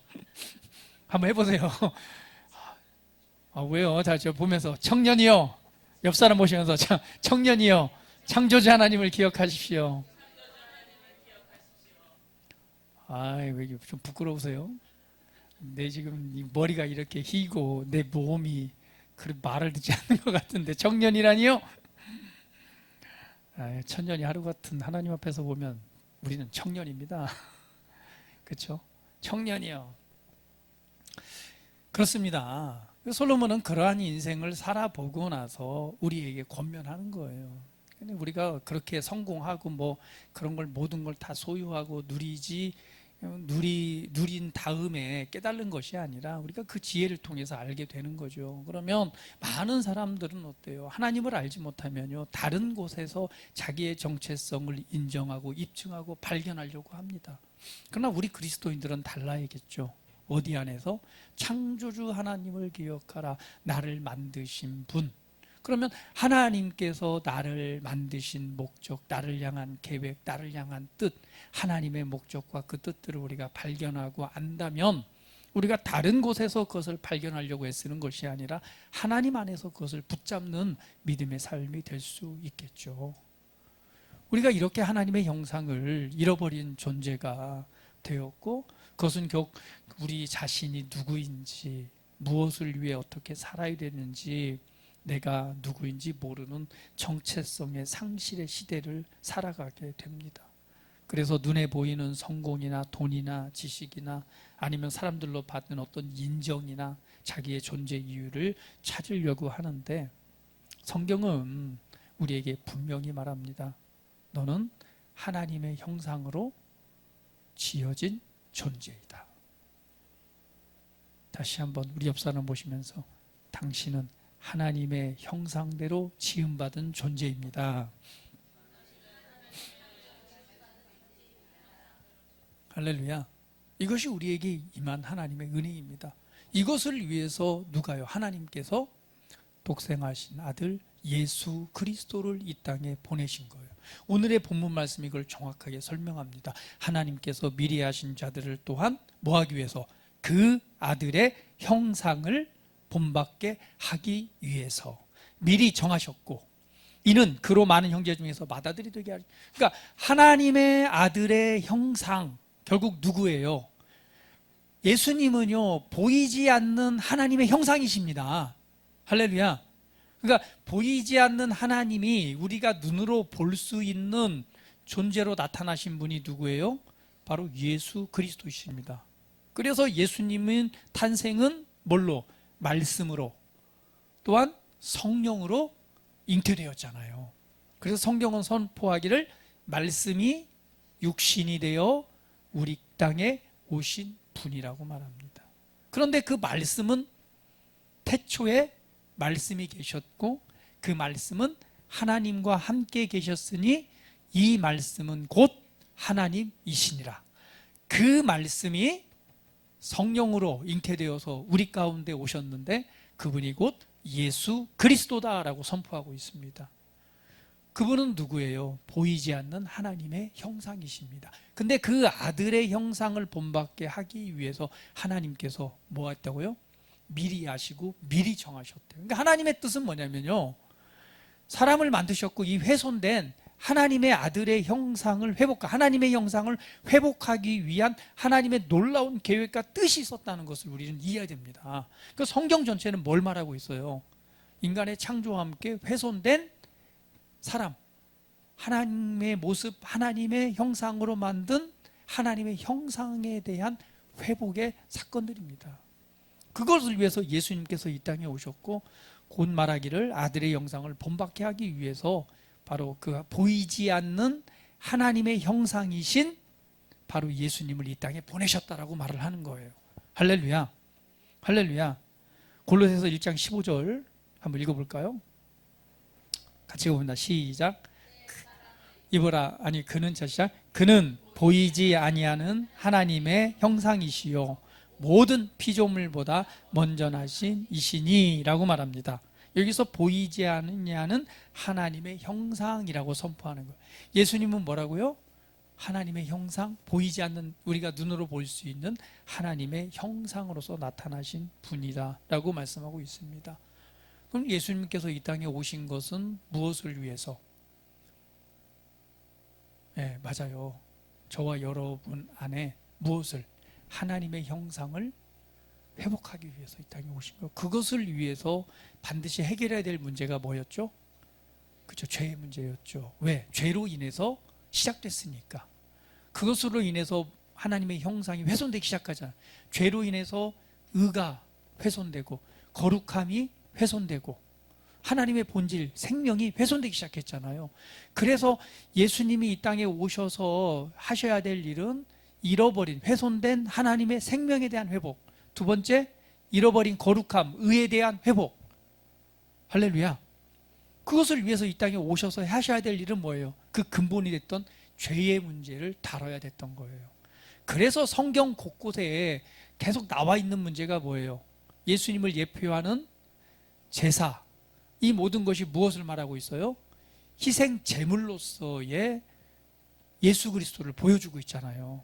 한번 해보세요. 왜요? 자, 저 보면서 청년이여, 옆 사람 보시면서 청년이여 창조주 하나님을 기억하십시오. 왜 좀 부끄러우세요? 내 지금 이 머리가 이렇게 희고 내 몸이 그런 말을 듣지 않는 것 같은데 청년이라니요? 천년이 하루 같은 하나님 앞에서 보면 우리는 청년입니다. 그렇죠? 청년이요. 그렇습니다. 솔로몬은 그러한 인생을 살아보고 나서 우리에게 권면하는 거예요. 근데 우리가 그렇게 성공하고 뭐 그런 걸 모든 걸 다 소유하고 누린 다음에 깨달은 것이 아니라 우리가 그 지혜를 통해서 알게 되는 거죠. 그러면 많은 사람들은 어때요? 하나님을 알지 못하면요, 다른 곳에서 자기의 정체성을 인정하고 입증하고 발견하려고 합니다. 그러나 우리 그리스도인들은 달라야겠죠. 어디 안에서? 창조주 하나님을 기억하라. 나를 만드신 분, 그러면 하나님께서 나를 만드신 목적, 나를 향한 계획, 나를 향한 뜻, 하나님의 목적과 그 뜻들을 우리가 발견하고 안다면 우리가 다른 곳에서 그것을 발견하려고 애쓰는 것이 아니라 하나님 안에서 그것을 붙잡는 믿음의 삶이 될 수 있겠죠. 우리가 이렇게 하나님의 형상을 잃어버린 존재가 되었고, 그것은 결국 우리 자신이 누구인지, 무엇을 위해 어떻게 살아야 되는지, 내가 누구인지 모르는 정체성의 상실의 시대를 살아가게 됩니다. 그래서 눈에 보이는 성공이나 돈이나 지식이나 아니면 사람들로 받는 어떤 인정이나 자기의 존재 이유를 찾으려고 하는데, 성경은 우리에게 분명히 말합니다. 너는 하나님의 형상으로 지어진 존재이다. 다시 한번 우리 옆 사람 보시면서, 당신은 하나님의 형상대로 지음받은 존재입니다. 할렐루야. 이것이 우리에게 임한 하나님의 은혜입니다. 이것을 위해서 누가요? 하나님께서 독생하신 아들 예수 그리스도를 이 땅에 보내신 거예요. 오늘의 본문 말씀이 이걸 정확하게 설명합니다. 하나님께서 미리 하신 자들을 또한 뭐 하기 위해서? 그 아들의 형상을 본받게 하기 위해서 미리 정하셨고, 이는 그로 많은 형제 중에서 맏아들이 되게 하리. 그러니까 하나님의 아들의 형상, 결국 누구예요? 예수님은요, 보이지 않는 하나님의 형상이십니다. 할렐루야. 그러니까 보이지 않는 하나님이 우리가 눈으로 볼 수 있는 존재로 나타나신 분이 누구예요? 바로 예수 그리스도이십니다. 그래서 예수님은 탄생은 뭘로? 말씀으로, 또한 성령으로 잉태되었잖아요. 그래서 성경은 선포하기를 말씀이 육신이 되어 우리 땅에 오신 분이라고 말합니다. 그런데 그 말씀은 태초에 말씀이 계셨고, 그 말씀은 하나님과 함께 계셨으니 이 말씀은 곧 하나님이시니라. 그 말씀이 성령으로 잉태되어서 우리 가운데 오셨는데 그분이 곧 예수 그리스도다라고 선포하고 있습니다. 그분은 누구예요? 보이지 않는 하나님의 형상이십니다. 근데 그 아들의 형상을 본받게 하기 위해서 하나님께서 뭐 했다고요? 미리 아시고 미리 정하셨대요. 그러니까 하나님의 뜻은 뭐냐면요, 사람을 만드셨고 이 훼손된 하나님의 아들의 형상을 하나님의 형상을 회복하기 위한 하나님의 놀라운 계획과 뜻이 있었다는 것을 우리는 이해해야 됩니다. 그 성경 전체는 뭘 말하고 있어요? 인간의 창조와 함께 훼손된 사람, 하나님의 모습, 하나님의 형상으로 만든 하나님의 형상에 대한 회복의 사건들입니다. 그것을 위해서 예수님께서 이 땅에 오셨고, 곧 말하기를 아들의 형상을 본받게 하기 위해서 바로 그 보이지 않는 하나님의 형상이신 바로 예수님을 이 땅에 보내셨다라고 말을 하는 거예요. 할렐루야. 할렐루야. 골로새서 1장 15절 한번 읽어볼까요? 같이 읽어봅니다. 시작. 이보라, 아니 그는 시작. 그는 보이지 아니하는 하나님의 형상이시요 모든 피조물보다 먼저 나신 이시니 라고 말합니다. 여기서 보이지 않느냐는 하나님의 형상이라고 선포하는 거예요. 예수님은 뭐라고요? 하나님의 형상, 보이지 않는, 우리가 눈으로 볼 수 있는 하나님의 형상으로서 나타나신 분이다 라고 말씀하고 있습니다. 그럼 예수님께서 이 땅에 오신 것은 무엇을 위해서? 네, 맞아요. 저와 여러분 안에 무엇을? 하나님의 형상을 회복하기 위해서 이 땅에 오신 거예요. 그것을 위해서 반드시 해결해야 될 문제가 뭐였죠? 그렇죠. 죄의 문제였죠. 왜? 죄로 인해서 시작됐으니까. 그것으로 인해서 하나님의 형상이 훼손되기 시작하잖아요. 죄로 인해서 의가 훼손되고 거룩함이 훼손되고 하나님의 본질, 생명이 훼손되기 시작했잖아요. 그래서 예수님이 이 땅에 오셔서 하셔야 될 일은 잃어버린, 훼손된 하나님의 생명에 대한 회복, 두 번째, 잃어버린 거룩함, 의에 대한 회복. 할렐루야. 그것을 위해서 이 땅에 오셔서 하셔야 될 일은 뭐예요? 그 근본이 됐던 죄의 문제를 다뤄야 됐던 거예요. 그래서 성경 곳곳에 계속 나와 있는 문제가 뭐예요? 예수님을 예표하는 제사, 이 모든 것이 무엇을 말하고 있어요? 희생 제물로서의 예수 그리스도를 보여주고 있잖아요.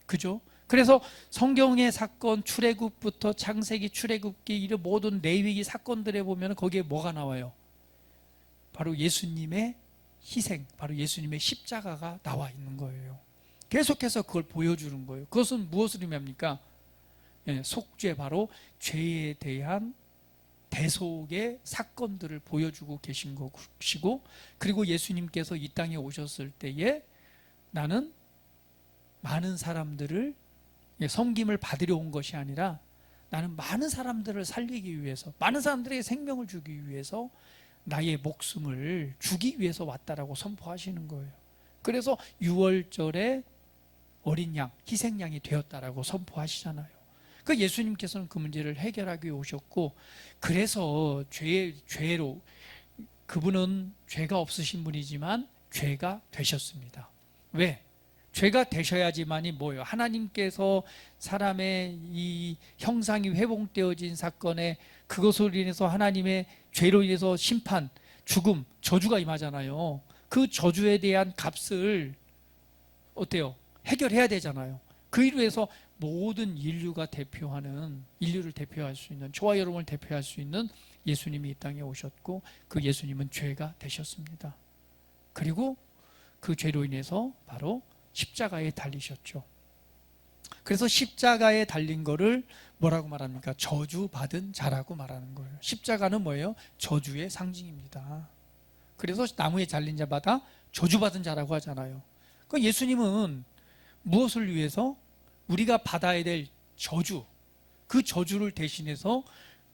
그죠? 그래서 성경의 사건, 출애굽부터 창세기, 출애굽기 이런 모든 레위기 사건들에 보면 거기에 뭐가 나와요? 바로 예수님의 희생, 바로 예수님의 십자가가 나와 있는 거예요. 계속해서 그걸 보여주는 거예요. 그것은 무엇을 의미합니까? 속죄, 바로 죄에 대한 대속의 사건들을 보여주고 계신 것이고, 그리고 예수님께서 이 땅에 오셨을 때에 나는 많은 사람들을 섬김을 받으려 온 것이 아니라 나는 많은 사람들을 살리기 위해서, 많은 사람들에게 생명을 주기 위해서 나의 목숨을 주기 위해서 왔다라고 선포하시는 거예요. 그래서 6월절에 어린 양, 희생양이 되었다라고 선포하시잖아요. 그 예수님께서는 그 문제를 해결하기 위해 오셨고, 그래서 죄로, 그분은 죄가 없으신 분이지만 죄가 되셨습니다. 왜? 죄가 되셔야지만이 뭐예요? 하나님께서 사람의 이 형상이 회복되어진 사건에 그것으로 인해서 하나님의 죄로 인해서 심판, 죽음, 저주가 임하잖아요. 그 저주에 대한 값을 어때요? 해결해야 되잖아요. 그 일로 해서 모든 인류를 대표할 수 있는, 저와 여러분을 대표할 수 있는 예수님이 이 땅에 오셨고, 그 예수님은 죄가 되셨습니다. 그리고 그 죄로 인해서 바로 십자가에 달리셨죠. 그래서 십자가에 달린 거를 뭐라고 말합니까? 저주받은 자라고 말하는 거예요. 십자가는 뭐예요? 저주의 상징입니다. 그래서 나무에 잘린 자마다 저주받은 자라고 하잖아요. 그 예수님은 무엇을 위해서? 우리가 받아야 될 저주, 그 저주를 대신해서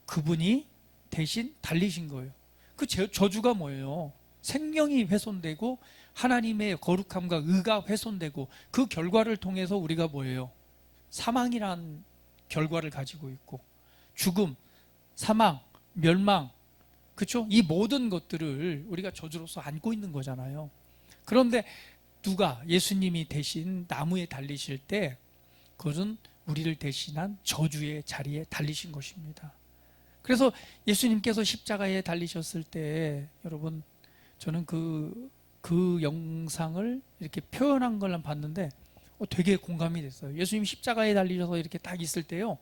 그분이 대신 달리신 거예요. 그 저주가 뭐예요? 생명이 훼손되고 하나님의 거룩함과 의가 훼손되고, 그 결과를 통해서 우리가 뭐예요? 사망이란 결과를 가지고 있고, 죽음, 사망, 멸망, 그렇죠? 이 모든 것들을 우리가 저주로서 안고 있는 거잖아요. 그런데 누가? 예수님이 대신 나무에 달리실 때 그것은 우리를 대신한 저주의 자리에 달리신 것입니다. 그래서 예수님께서 십자가에 달리셨을 때, 여러분, 저는 그 영상을 이렇게 표현한 걸 봤는데 되게 공감이 됐어요. 예수님 십자가에 달리셔서 이렇게 딱 있을 때요,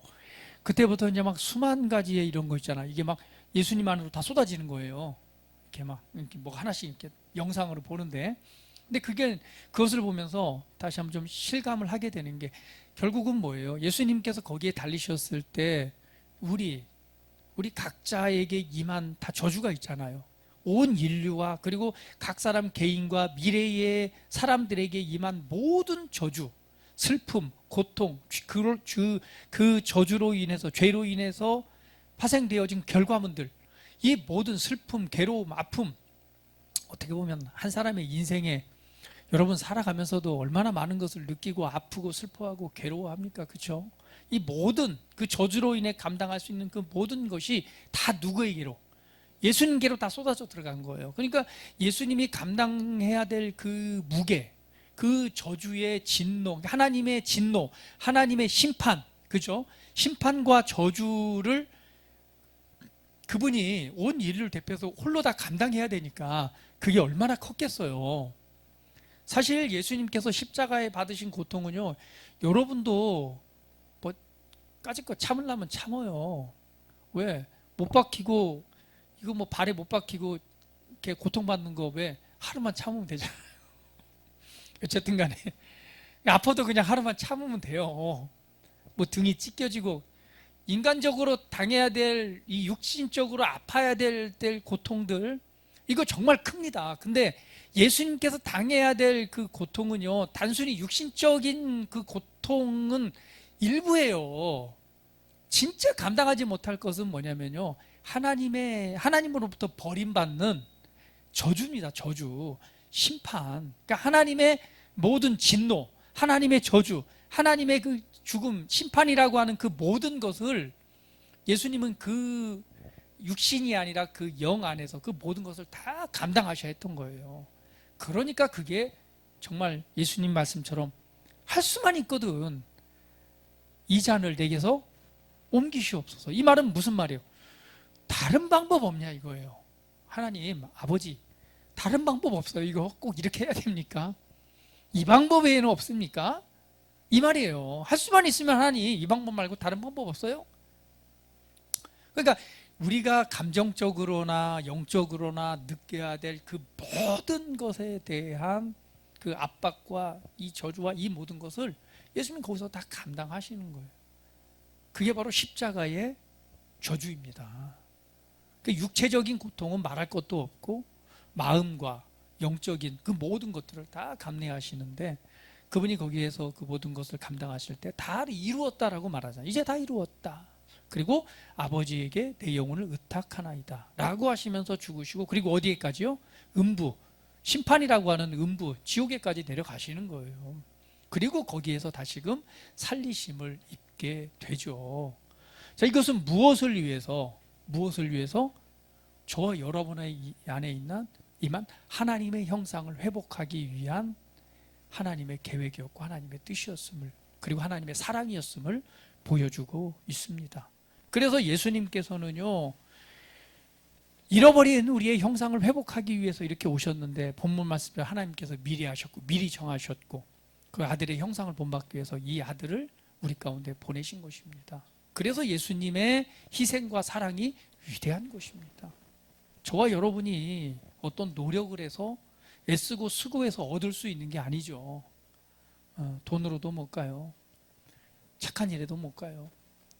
그때부터 이제 막 수만 가지의 이런 거 있잖아. 이게 막 예수님 안으로 다 쏟아지는 거예요. 이렇게 뭐 하나씩 이렇게 영상으로 보는데, 근데 그것을 보면서 다시 한번 좀 실감을 하게 되는 게, 결국은 뭐예요? 예수님께서 거기에 달리셨을 때 우리 각자에게 임한 다 저주가 있잖아요. 온 인류와 그리고 각 사람 개인과 미래의 사람들에게 임한 모든 저주, 슬픔, 고통, 그 저주로 인해서, 죄로 인해서 파생되어진 결과물들, 이 모든 슬픔, 괴로움, 아픔, 어떻게 보면 한 사람의 인생에 여러분 살아가면서도 얼마나 많은 것을 느끼고 아프고 슬퍼하고 괴로워합니까? 그렇죠? 이 모든 그 저주로 인해 감당할 수 있는 그 모든 것이 다 누구에게로? 예수님께로 다 쏟아져 들어간 거예요. 그러니까 예수님이 감당해야 될 그 무게, 그 저주의 진노, 하나님의 진노, 하나님의 심판, 그죠? 심판과 저주를 그분이 온 인류를 대표해서 홀로 다 감당해야 되니까 그게 얼마나 컸겠어요. 사실 예수님께서 십자가에 받으신 고통은요, 여러분도 뭐 까짓 참으려면 참아요. 왜? 못 박히고, 이거 뭐 발에 못 박히고 이렇게 고통받는 거 왜 하루만 참으면 되잖아요. 어쨌든 간에 아파도 그냥 하루만 참으면 돼요. 뭐 등이 찢겨지고, 인간적으로 당해야 될, 이 육신적으로 아파야 될 고통들, 이거 정말 큽니다. 근데 예수님께서 당해야 될 그 고통은요, 단순히 육신적인 그 고통은 일부예요. 진짜 감당하지 못할 것은 뭐냐면요, 하나님으로부터 버림받는 저주입니다. 저주, 심판. 그러니까 하나님의 모든 진노, 하나님의 저주, 하나님의 그 죽음, 심판이라고 하는 그 모든 것을 예수님은 그 육신이 아니라 그 영 안에서 그 모든 것을 다 감당하셔야 했던 거예요. 그러니까 그게 정말 예수님 말씀처럼 할 수만 있거든. 이 잔을 내게서 옮기시옵소서. 이 말은 무슨 말이에요? 다른 방법 없냐 이거예요. 하나님 아버지 다른 방법 없어요? 이거 꼭 이렇게 해야 됩니까? 이 방법 외에는 없습니까? 이 말이에요. 할 수만 있으면 하나님 이 방법 말고 다른 방법 없어요? 그러니까 우리가 감정적으로나 영적으로나 느껴야 될 그 모든 것에 대한 그 압박과 이 저주와 이 모든 것을 예수님 거기서 다 감당하시는 거예요. 그게 바로 십자가의 저주입니다. 그 육체적인 고통은 말할 것도 없고 마음과 영적인 그 모든 것들을 다 감내하시는데 그분이 거기에서 그 모든 것을 감당하실 때 다 이루었다라고 말하잖아요. 이제 다 이루었다. 그리고 아버지에게 내 영혼을 의탁하나이다 라고 하시면서 죽으시고 그리고 어디에까지요? 음부, 심판이라고 하는 음부, 지옥에까지 내려가시는 거예요. 그리고 거기에서 다시금 살리심을 입게 되죠. 자, 이것은 무엇을 위해서 저와 여러분의 안에 있는 이만 하나님의 형상을 회복하기 위한 하나님의 계획이었고 하나님의 뜻이었음을 그리고 하나님의 사랑이었음을 보여주고 있습니다. 그래서 예수님께서는요 잃어버린 우리의 형상을 회복하기 위해서 이렇게 오셨는데 본문 말씀에 하나님께서 미리 하셨고 미리 정하셨고 그 아들의 형상을 본받기 위해서 이 아들을 우리 가운데 보내신 것입니다. 그래서 예수님의 희생과 사랑이 위대한 것입니다. 저와 여러분이 어떤 노력을 해서 애쓰고 수고해서 얻을 수 있는 게 아니죠. 돈으로도 못 가요. 착한 일에도 못 가요.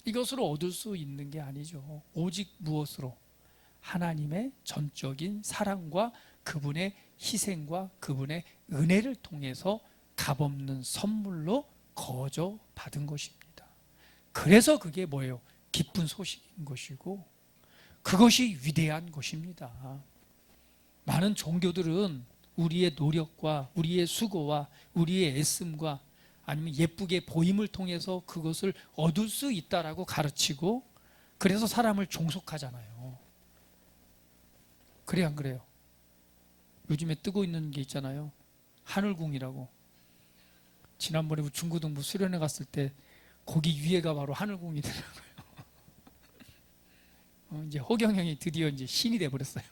이것으로 얻을 수 있는 게 아니죠. 오직 무엇으로? 하나님의 전적인 사랑과 그분의 희생과 그분의 은혜를 통해서 값없는 선물로 거저 받은 것입니다. 그래서 그게 뭐예요? 기쁜 소식인 것이고 그것이 위대한 것입니다. 많은 종교들은 우리의 노력과 우리의 수고와 우리의 애씀과 아니면 예쁘게 보임을 통해서 그것을 얻을 수 있다라고 가르치고 그래서 사람을 종속하잖아요. 그래 안 그래요? 요즘에 뜨고 있는 게 있잖아요. 하늘궁이라고. 지난번에 중고등부 수련회 갔을 때 거기 위에가 바로 하늘궁이더라고요. 이제 허경영이 드디어 이제 신이 돼 버렸어요.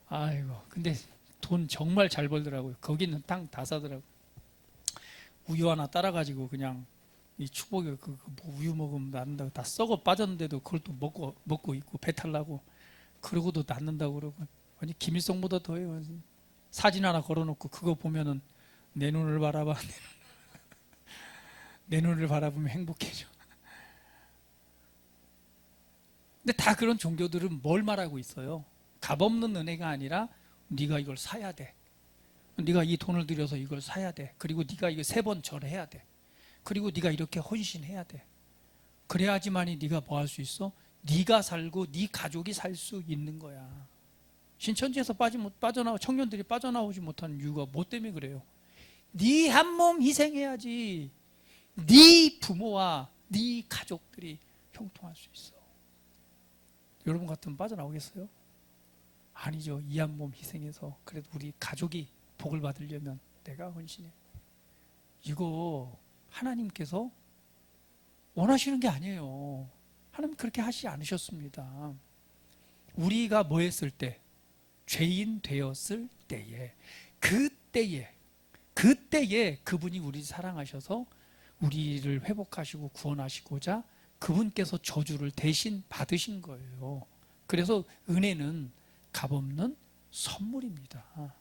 아이고, 근데 돈 정말 잘 벌더라고요. 거기는 땅 다 사더라고요. 우유 하나 따라가지고 그냥 이 축복에 뭐 우유 먹으면 낫는다고 다 썩어 빠졌는데도 그걸 또 먹고 있고 배탈 나고 그러고도 낫는다고 그러고 아니 김일성보다 더해요. 사진 하나 걸어놓고 그거 보면은 내 눈을 바라봐 내 눈을 바라보면 행복해져. 근데 다 그런 종교들은 뭘 말하고 있어요? 값없는 은혜가 아니라 네가 이걸 사야 돼. 네가 이 돈을 들여서 이걸 사야 돼. 그리고 네가 이거 3번 절해야 돼. 그리고 네가 이렇게 헌신해야 돼. 그래야지만이 네가 뭐 할 수 있어? 네가 살고 네 가족이 살 수 있는 거야. 신천지에서 빠져나와 청년들이 빠져나오지 못하는 이유가 뭐 때문에 그래요? 네 한 몸 희생해야지 네 부모와 네 가족들이 형통할 수 있어. 여러분 같으면 빠져나오겠어요? 아니죠. 이 한 몸 희생해서 그래도 우리 가족이 복을 받으려면 내가 헌신해. 이거 하나님께서 원하시는 게 아니에요. 하나님 그렇게 하시지 않으셨습니다. 우리가 뭐 했을 때? 죄인 되었을 때에 그때에 그분이 우리를 사랑하셔서 우리를 회복하시고 구원하시고자 그분께서 저주를 대신 받으신 거예요. 그래서 은혜는 값없는 선물입니다.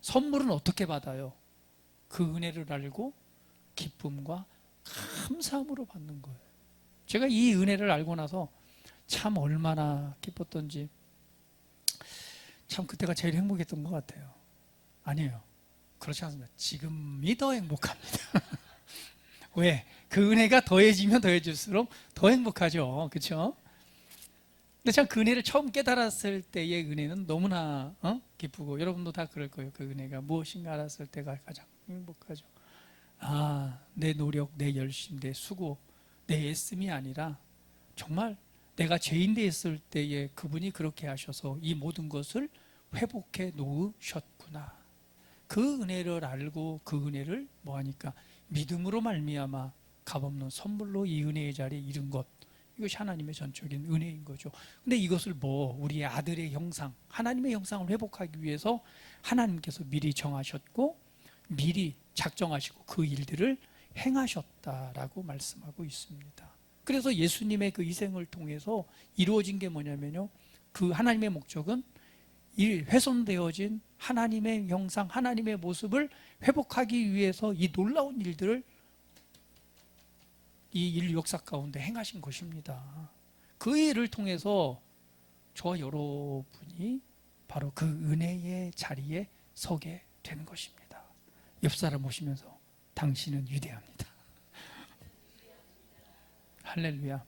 선물은 어떻게 받아요? 그 은혜를 알고 기쁨과 감사함으로 받는 거예요. 제가 이 은혜를 알고 나서 참 얼마나 기뻤던지 참 그때가 제일 행복했던 것 같아요. 아니에요. 그렇지 않습니다. 지금이 더 행복합니다. 왜? 그 은혜가 더해지면 더해질수록 더 행복하죠. 그렇죠? 근데 참 그 은혜를 처음 깨달았을 때의 은혜는 너무나 기쁘고 여러분도 다 그럴 거예요. 그 은혜가 무엇인가 알았을 때가 가장 행복하죠. 아, 내 노력, 내 열심, 내 수고, 내 애씀이 아니라 정말 내가 죄인 되었을 때에 그분이 그렇게 하셔서 이 모든 것을 회복해 놓으셨구나. 그 은혜를 알고 그 은혜를 뭐하니까 믿음으로 말미암아 값없는 선물로 이 은혜의 자리에 이른 것. 이것이 하나님의 전적인 은혜인 거죠. 근데 이것을 우리의 아들의 형상, 하나님의 형상을 회복하기 위해서 하나님께서 미리 정하셨고 미리 작정하시고 그 일들을 행하셨다라고 말씀하고 있습니다. 그래서 예수님의 그 희생을 통해서 이루어진 게 뭐냐면요, 그 하나님의 목적은 훼손되어진 하나님의 형상, 하나님의 모습을 회복하기 위해서 이 놀라운 일들을 이 인류 역사 가운데 행하신 것입니다. 그 일을 통해서 저와 여러분이 바로 그 은혜의 자리에 서게 되는 것입니다. 옆 사람 보시면서 당신은 위대합니다. 할렐루야.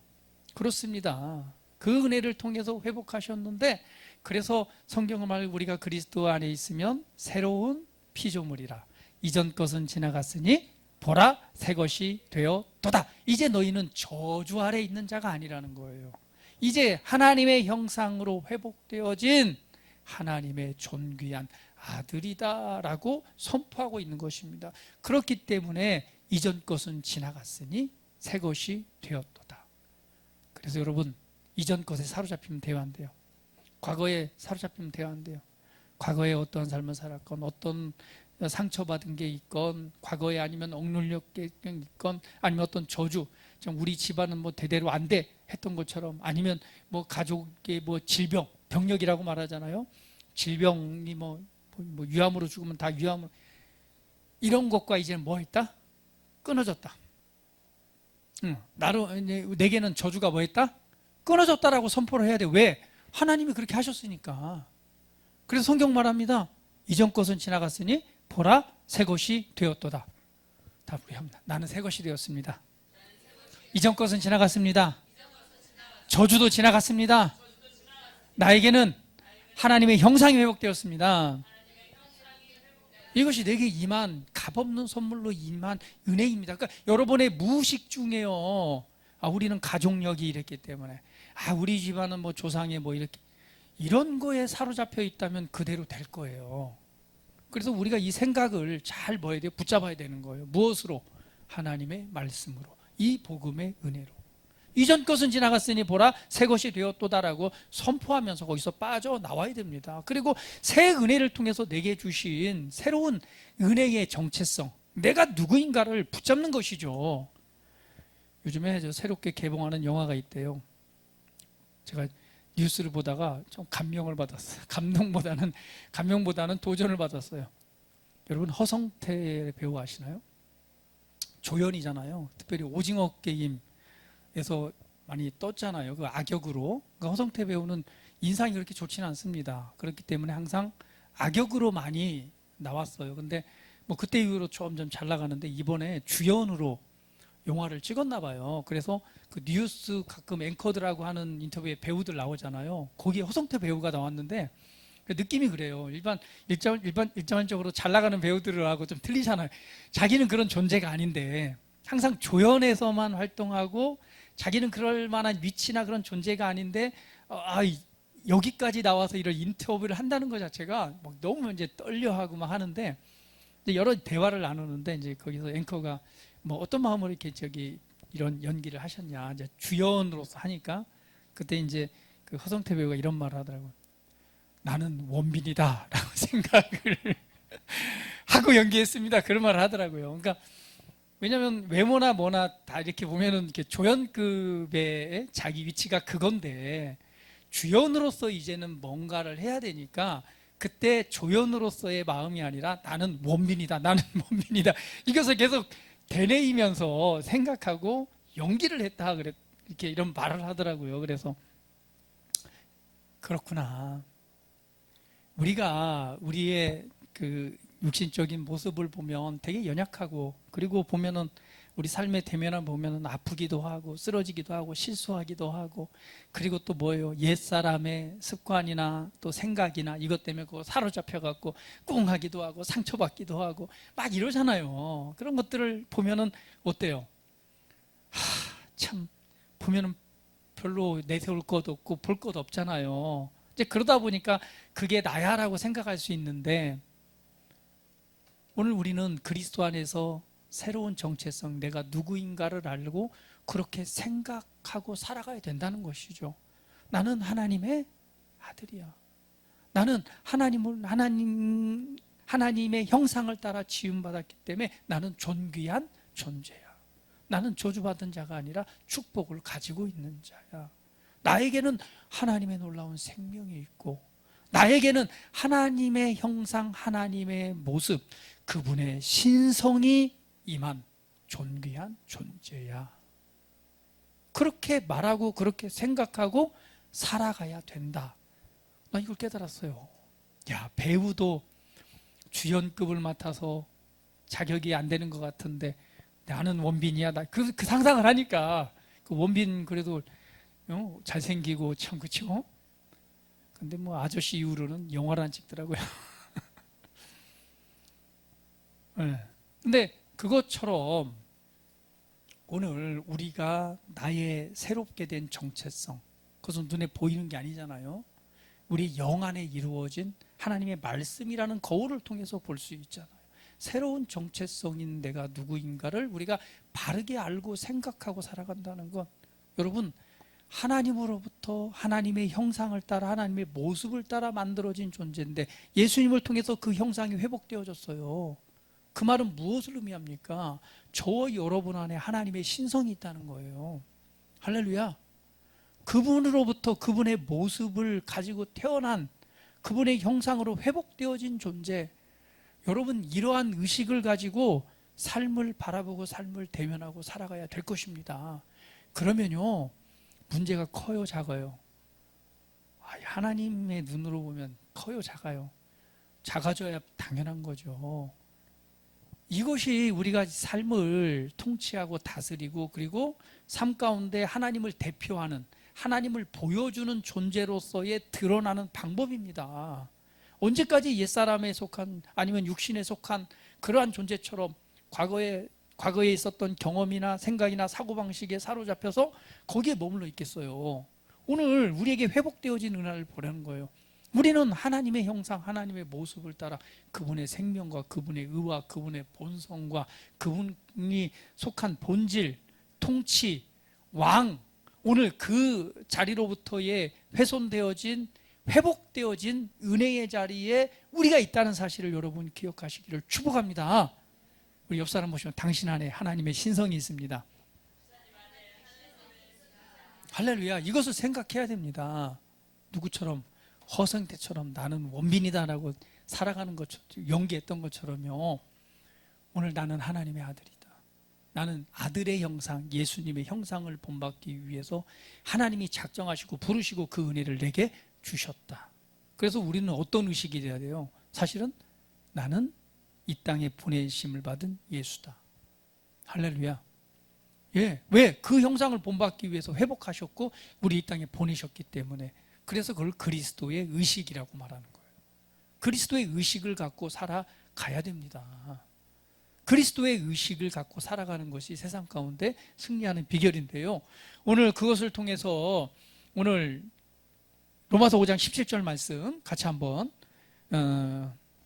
그렇습니다. 그 은혜를 통해서 회복하셨는데, 그래서 성경을 말하고 우리가 그리스도 안에 있으면 새로운 피조물이라. 이전 것은 지나갔으니 보라 새 것이 되었도다. 이제 너희는 저주 아래 있는 자가 아니라는 거예요. 이제 하나님의 형상으로 회복되어진 하나님의 존귀한 아들이다라고 선포하고 있는 것입니다. 그렇기 때문에 이전 것은 지나갔으니 새 것이 되었도다. 그래서 여러분, 이전 것에 사로잡히면 돼요, 안 돼요? 과거에 사로잡히면 돼요, 안 돼요? 과거에 어떠한 삶을 살았건, 어떤 상처받은 게 있건, 과거에 아니면 억눌렸게 있건, 아니면 어떤 저주, 우리 집안은 대대로 안 돼 했던 것처럼, 아니면 가족의 질병, 병력이라고 말하잖아요. 질병이 위암으로 죽으면 다 위암으로, 이런 것과 이제 뭐 했다? 끊어졌다. 내게는 저주가 뭐 했다? 끊어졌다라고 선포를 해야 돼. 왜? 하나님이 그렇게 하셨으니까. 그래서 성경 말합니다. 이전 것은 지나갔으니 보라 새 것이 되었도다. 다 우리 합니다. 나는 새 것이 되었습니다. 이전 것은 지나갔습니다. 저주도 지나갔습니다. 나에게는 하나님의 형상이 회복되었습니다. 이것이 내게 임한 값없는 선물로 임한 은혜입니다. 그러니까 여러분의 무의식 중에요, 우리는 가족력이 이랬기 때문에, 우리 집안은 조상에 이렇게, 이런 거에 사로잡혀 있다면 그대로 될 거예요. 그래서 우리가 이 생각을 잘 붙잡아야 되는 거예요. 무엇으로? 하나님의 말씀으로, 이 복음의 은혜로. 이전 것은 지나갔으니 보라 새 것이 되었도다라고 선포하면서 거기서 빠져나와야 됩니다. 그리고 새 은혜를 통해서 내게 주신 새로운 은혜의 정체성, 내가 누구인가를 붙잡는 것이죠. 요즘에 새롭게 개봉하는 영화가 있대요. 제가 뉴스를 보다가 좀 감명을 받았어요. 감명보다는 도전을 받았어요. 여러분, 허성태 배우 아시나요? 조연이잖아요. 특별히 오징어 게임에서 많이 떴잖아요. 그 악역으로. 그러니까 허성태 배우는 인상이 그렇게 좋지는 않습니다. 그렇기 때문에 항상 악역으로 많이 나왔어요. 근데 그때 이후로 점점 잘 나가는데, 이번에 주연으로 영화를 찍었나 봐요. 그래서 그 뉴스 가끔 앵커들하고 하는 인터뷰에 배우들 나오잖아요. 거기에 허성태 배우가 나왔는데 느낌이 그래요. 일반적으로 잘 나가는 배우들하고 좀 틀리잖아요. 자기는 그런 존재가 아닌데 항상 조연에서만 활동하고, 자기는 그럴 만한 위치나 그런 존재가 아닌데 여기까지 나와서 이런 인터뷰를 한다는 것 자체가 너무 이제 떨려하고 하는데, 여러 대화를 나누는데 이제 거기서 앵커가 어떤 마음으로 이렇게 이런 연기를 하셨냐, 이제 주연으로서 하니까, 그때 이제 그 허성태 배우가 이런 말을 하더라고요. 나는 원빈이다라고 생각을 하고 연기했습니다. 그런 말을 하더라고요. 그러니까 왜냐하면 외모나 뭐나 다 이렇게 보면은 이렇게 조연급의 자기 위치가 그건데, 주연으로서 이제는 뭔가를 해야 되니까 그때 조연으로서의 마음이 아니라 나는 원빈이다, 나는 원빈이다, 이것을 계속 되뇌이면서 생각하고 연기를 했다, 이렇게 이런 말을 하더라고요. 그래서 그렇구나. 우리가 우리의 그 육신적인 모습을 보면 되게 연약하고, 그리고 보면은 우리 삶의 대면을 보면은 아프기도 하고 쓰러지기도 하고 실수하기도 하고, 그리고 또 뭐예요? 옛사람의 습관이나 또 생각이나 이것 때문에 그거 사로잡혀 갖고 꿍하기도 하고 상처받기도 하고 막 이러잖아요. 그런 것들을 보면은 어때요? 참 보면은 별로 내세울 것 없고 볼 것 없잖아요. 이제 그러다 보니까 그게 나야라고 생각할 수 있는데, 오늘 우리는 그리스도 안에서 새로운 정체성, 내가 누구인가를 알고 그렇게 생각하고 살아가야 된다는 것이죠. 나는 하나님의 아들이야. 나는 하나님의 형상을 따라 지음받았기 때문에 나는 존귀한 존재야. 나는 저주받은 자가 아니라 축복을 가지고 있는 자야. 나에게는 하나님의 놀라운 생명이 있고, 나에게는 하나님의 형상, 하나님의 모습, 그분의 신성이 임한 존귀한 존재야. 그렇게 말하고 그렇게 생각하고 살아가야 된다. 나 이걸 깨달았어요. 야, 배우도 주연급을 맡아서 자격이 안 되는 것 같은데 나는 원빈이야. 나 그 상상을 하니까 그 원빈 그래도 잘생기고 참 그치고. 근데 뭐 아저씨 이후로는 영화를 안 찍더라고요. 네. 근데 그것처럼 오늘 우리가 나의 새롭게 된 정체성, 그것은 눈에 보이는 게 아니잖아요. 우리 영 안에 이루어진 하나님의 말씀이라는 거울을 통해서 볼 수 있잖아요. 새로운 정체성인 내가 누구인가를 우리가 바르게 알고 생각하고 살아간다는 건, 여러분, 하나님으로부터 하나님의 형상을 따라 하나님의 모습을 따라 만들어진 존재인데 예수님을 통해서 그 형상이 회복되어졌어요. 그 말은 무엇을 의미합니까? 저와 여러분 안에 하나님의 신성이 있다는 거예요. 할렐루야. 그분으로부터 그분의 모습을 가지고 태어난 그분의 형상으로 회복되어진 존재. 여러분, 이러한 의식을 가지고 삶을 바라보고 삶을 대면하고 살아가야 될 것입니다. 그러면요, 문제가 커요, 작아요? 하나님의 눈으로 보면 커요, 작아요? 작아져야 당연한 거죠. 이것이 우리가 삶을 통치하고 다스리고 그리고 삶 가운데 하나님을 대표하는, 하나님을 보여주는 존재로서의 드러나는 방법입니다. 언제까지 옛사람에 속한 아니면 육신에 속한 그러한 존재처럼 과거에 있었던 경험이나 생각이나 사고방식에 사로잡혀서 거기에 머물러 있겠어요. 오늘 우리에게 회복되어진 은혜를 보라는 거예요. 우리는 하나님의 형상, 하나님의 모습을 따라 그분의 생명과 그분의 의와 그분의 본성과 그분이 속한 본질, 통치, 왕, 오늘 그 자리로부터의 훼손되어진, 회복되어진 은혜의 자리에 우리가 있다는 사실을 여러분 기억하시기를 축복합니다. 우리 옆 사람 보시면 당신 안에 하나님의 신성이 있습니다. 할렐루야. 이것을 생각해야 됩니다. 누구처럼? 허성태처럼 나는 원빈이다라고 살아가는 것처럼 연기했던 것처럼요. 오늘 나는 하나님의 아들이다. 나는 아들의 형상, 예수님의 형상을 본받기 위해서 하나님이 작정하시고 부르시고 그 은혜를 내게 주셨다. 그래서 우리는 어떤 의식이 돼야 돼요? 사실은 나는 이 땅에 보내심을 받은 예수다. 할렐루야. 예, 왜? 그 형상을 본받기 위해서 회복하셨고 우리 이 땅에 보내셨기 때문에. 그래서 그걸 그리스도의 의식이라고 말하는 거예요. 그리스도의 의식을 갖고 살아가야 됩니다. 그리스도의 의식을 갖고 살아가는 것이 세상 가운데 승리하는 비결인데요. 오늘 그것을 통해서 오늘 로마서 5장 17절 말씀 같이 한번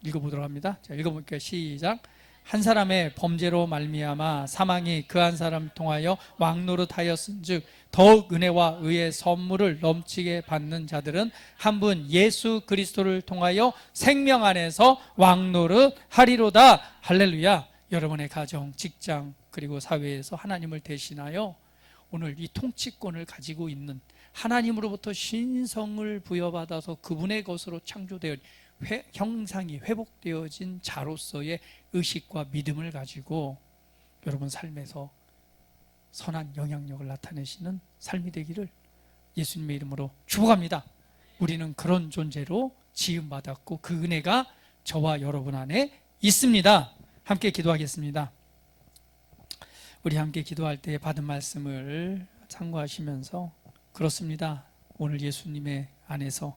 읽어보도록 합니다. 자, 읽어볼게요. 시작. 한 사람의 범죄로 말미암아 사망이 그 한 사람을 통하여 왕노릇하였은즉 더욱 은혜와 의의 선물을 넘치게 받는 자들은 한 분 예수 그리스도를 통하여 생명 안에서 왕노릇하리로다. 할렐루야. 여러분의 가정, 직장 그리고 사회에서 하나님을 대신하여 오늘 이 통치권을 가지고 있는, 하나님으로부터 신성을 부여받아서 그분의 것으로 창조되어 형상이 회복되어진 자로서의 의식과 믿음을 가지고 여러분 삶에서 선한 영향력을 나타내시는 삶이 되기를 예수님의 이름으로 축복합니다. 우리는 그런 존재로 지음받았고 그 은혜가 저와 여러분 안에 있습니다. 함께 기도하겠습니다. 우리 함께 기도할 때 받은 말씀을 참고하시면서, 그렇습니다. 오늘 예수님의 안에서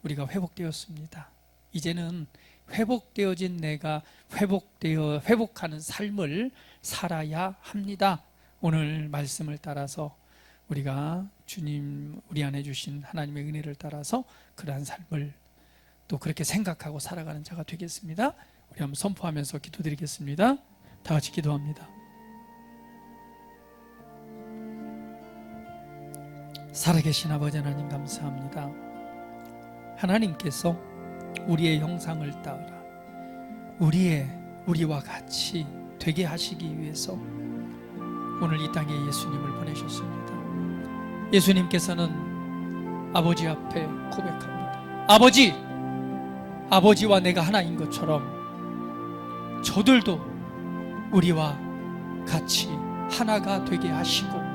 우리가 회복되었습니다. 이제는 회복되어진 내가 회복하는 삶을 살아야 합니다. 오늘 말씀을 따라서 우리가 주님 우리 안에 주신 하나님의 은혜를 따라서 그러한 삶을 또 그렇게 생각하고 살아가는 자가 되겠습니다. 우리 한번 선포하면서 기도드리겠습니다. 다 같이 기도합니다. 살아계신 아버지 하나님 감사합니다. 하나님께서 우리의 형상을 따라 우리와 같이 되게 하시기 위해서 오늘 이 땅에 예수님을 보내셨습니다. 예수님께서는 아버지 앞에 고백합니다. 아버지와 내가 하나인 것처럼 저들도 우리와 같이 하나가 되게 하시고,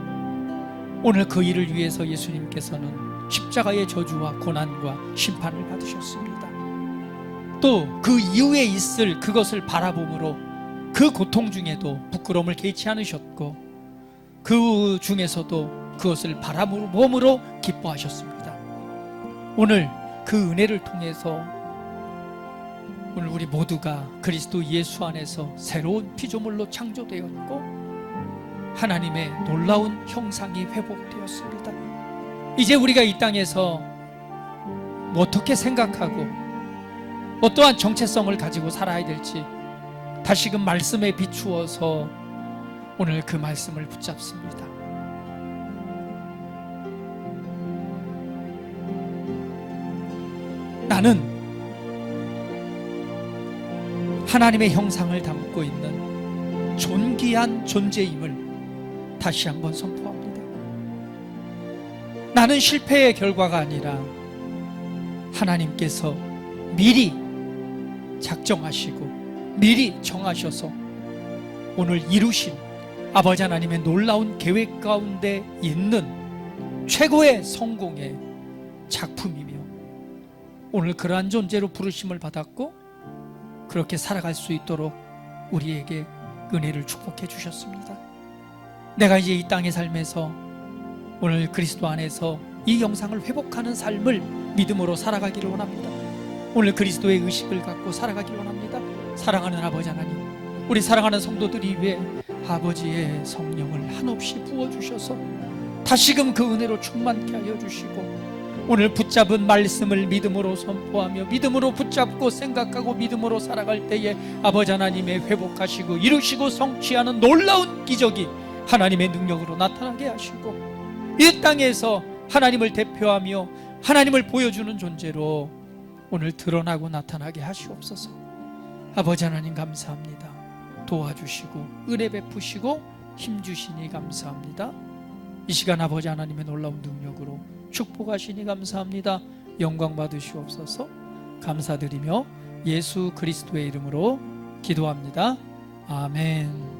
오늘 그 일을 위해서 예수님께서는 십자가의 저주와 고난과 심판을 받으셨습니다. 또 그 이후에 있을 그것을 바라봄으로 그 고통 중에도 부끄러움을 개의치 않으셨고, 그 중에서도 그것을 바라봄으로 기뻐하셨습니다. 오늘 그 은혜를 통해서 오늘 우리 모두가 그리스도 예수 안에서 새로운 피조물로 창조되었고 하나님의 놀라운 형상이 회복되었습니다. 이제 우리가 이 땅에서 어떻게 생각하고 어떠한 정체성을 가지고 살아야 될지 다시금 말씀에 비추어서 오늘 그 말씀을 붙잡습니다. 나는 하나님의 형상을 담고 있는 존귀한 존재임을 다시 한번 선포합니다. 나는 실패의 결과가 아니라 하나님께서 미리 작정하시고 미리 정하셔서 오늘 이루신 아버지 하나님의 놀라운 계획 가운데 있는 최고의 성공의 작품이며, 오늘 그러한 존재로 부르심을 받았고 그렇게 살아갈 수 있도록 우리에게 은혜를 축복해 주셨습니다. 내가 이제 이 땅의 삶에서 오늘 그리스도 안에서 이 영상을 회복하는 삶을 믿음으로 살아가기를 원합니다. 오늘 그리스도의 의식을 갖고 살아가기를 원합니다. 사랑하는 아버지 하나님, 우리 사랑하는 성도들이 위해 아버지의 성령을 한없이 부어주셔서 다시금 그 은혜로 충만케 하여 주시고, 오늘 붙잡은 말씀을 믿음으로 선포하며 믿음으로 붙잡고 생각하고 믿음으로 살아갈 때에 아버지 하나님의 회복하시고 이루시고 성취하는 놀라운 기적이 하나님의 능력으로 나타나게 하시고, 이 땅에서 하나님을 대표하며 하나님을 보여주는 존재로 오늘 드러나고 나타나게 하시옵소서. 아버지 하나님 감사합니다. 도와주시고 은혜 베푸시고 힘주시니 감사합니다. 이 시간 아버지 하나님의 놀라운 능력으로 축복하시니 감사합니다. 영광 받으시옵소서. 감사드리며 예수 그리스도의 이름으로 기도합니다. 아멘.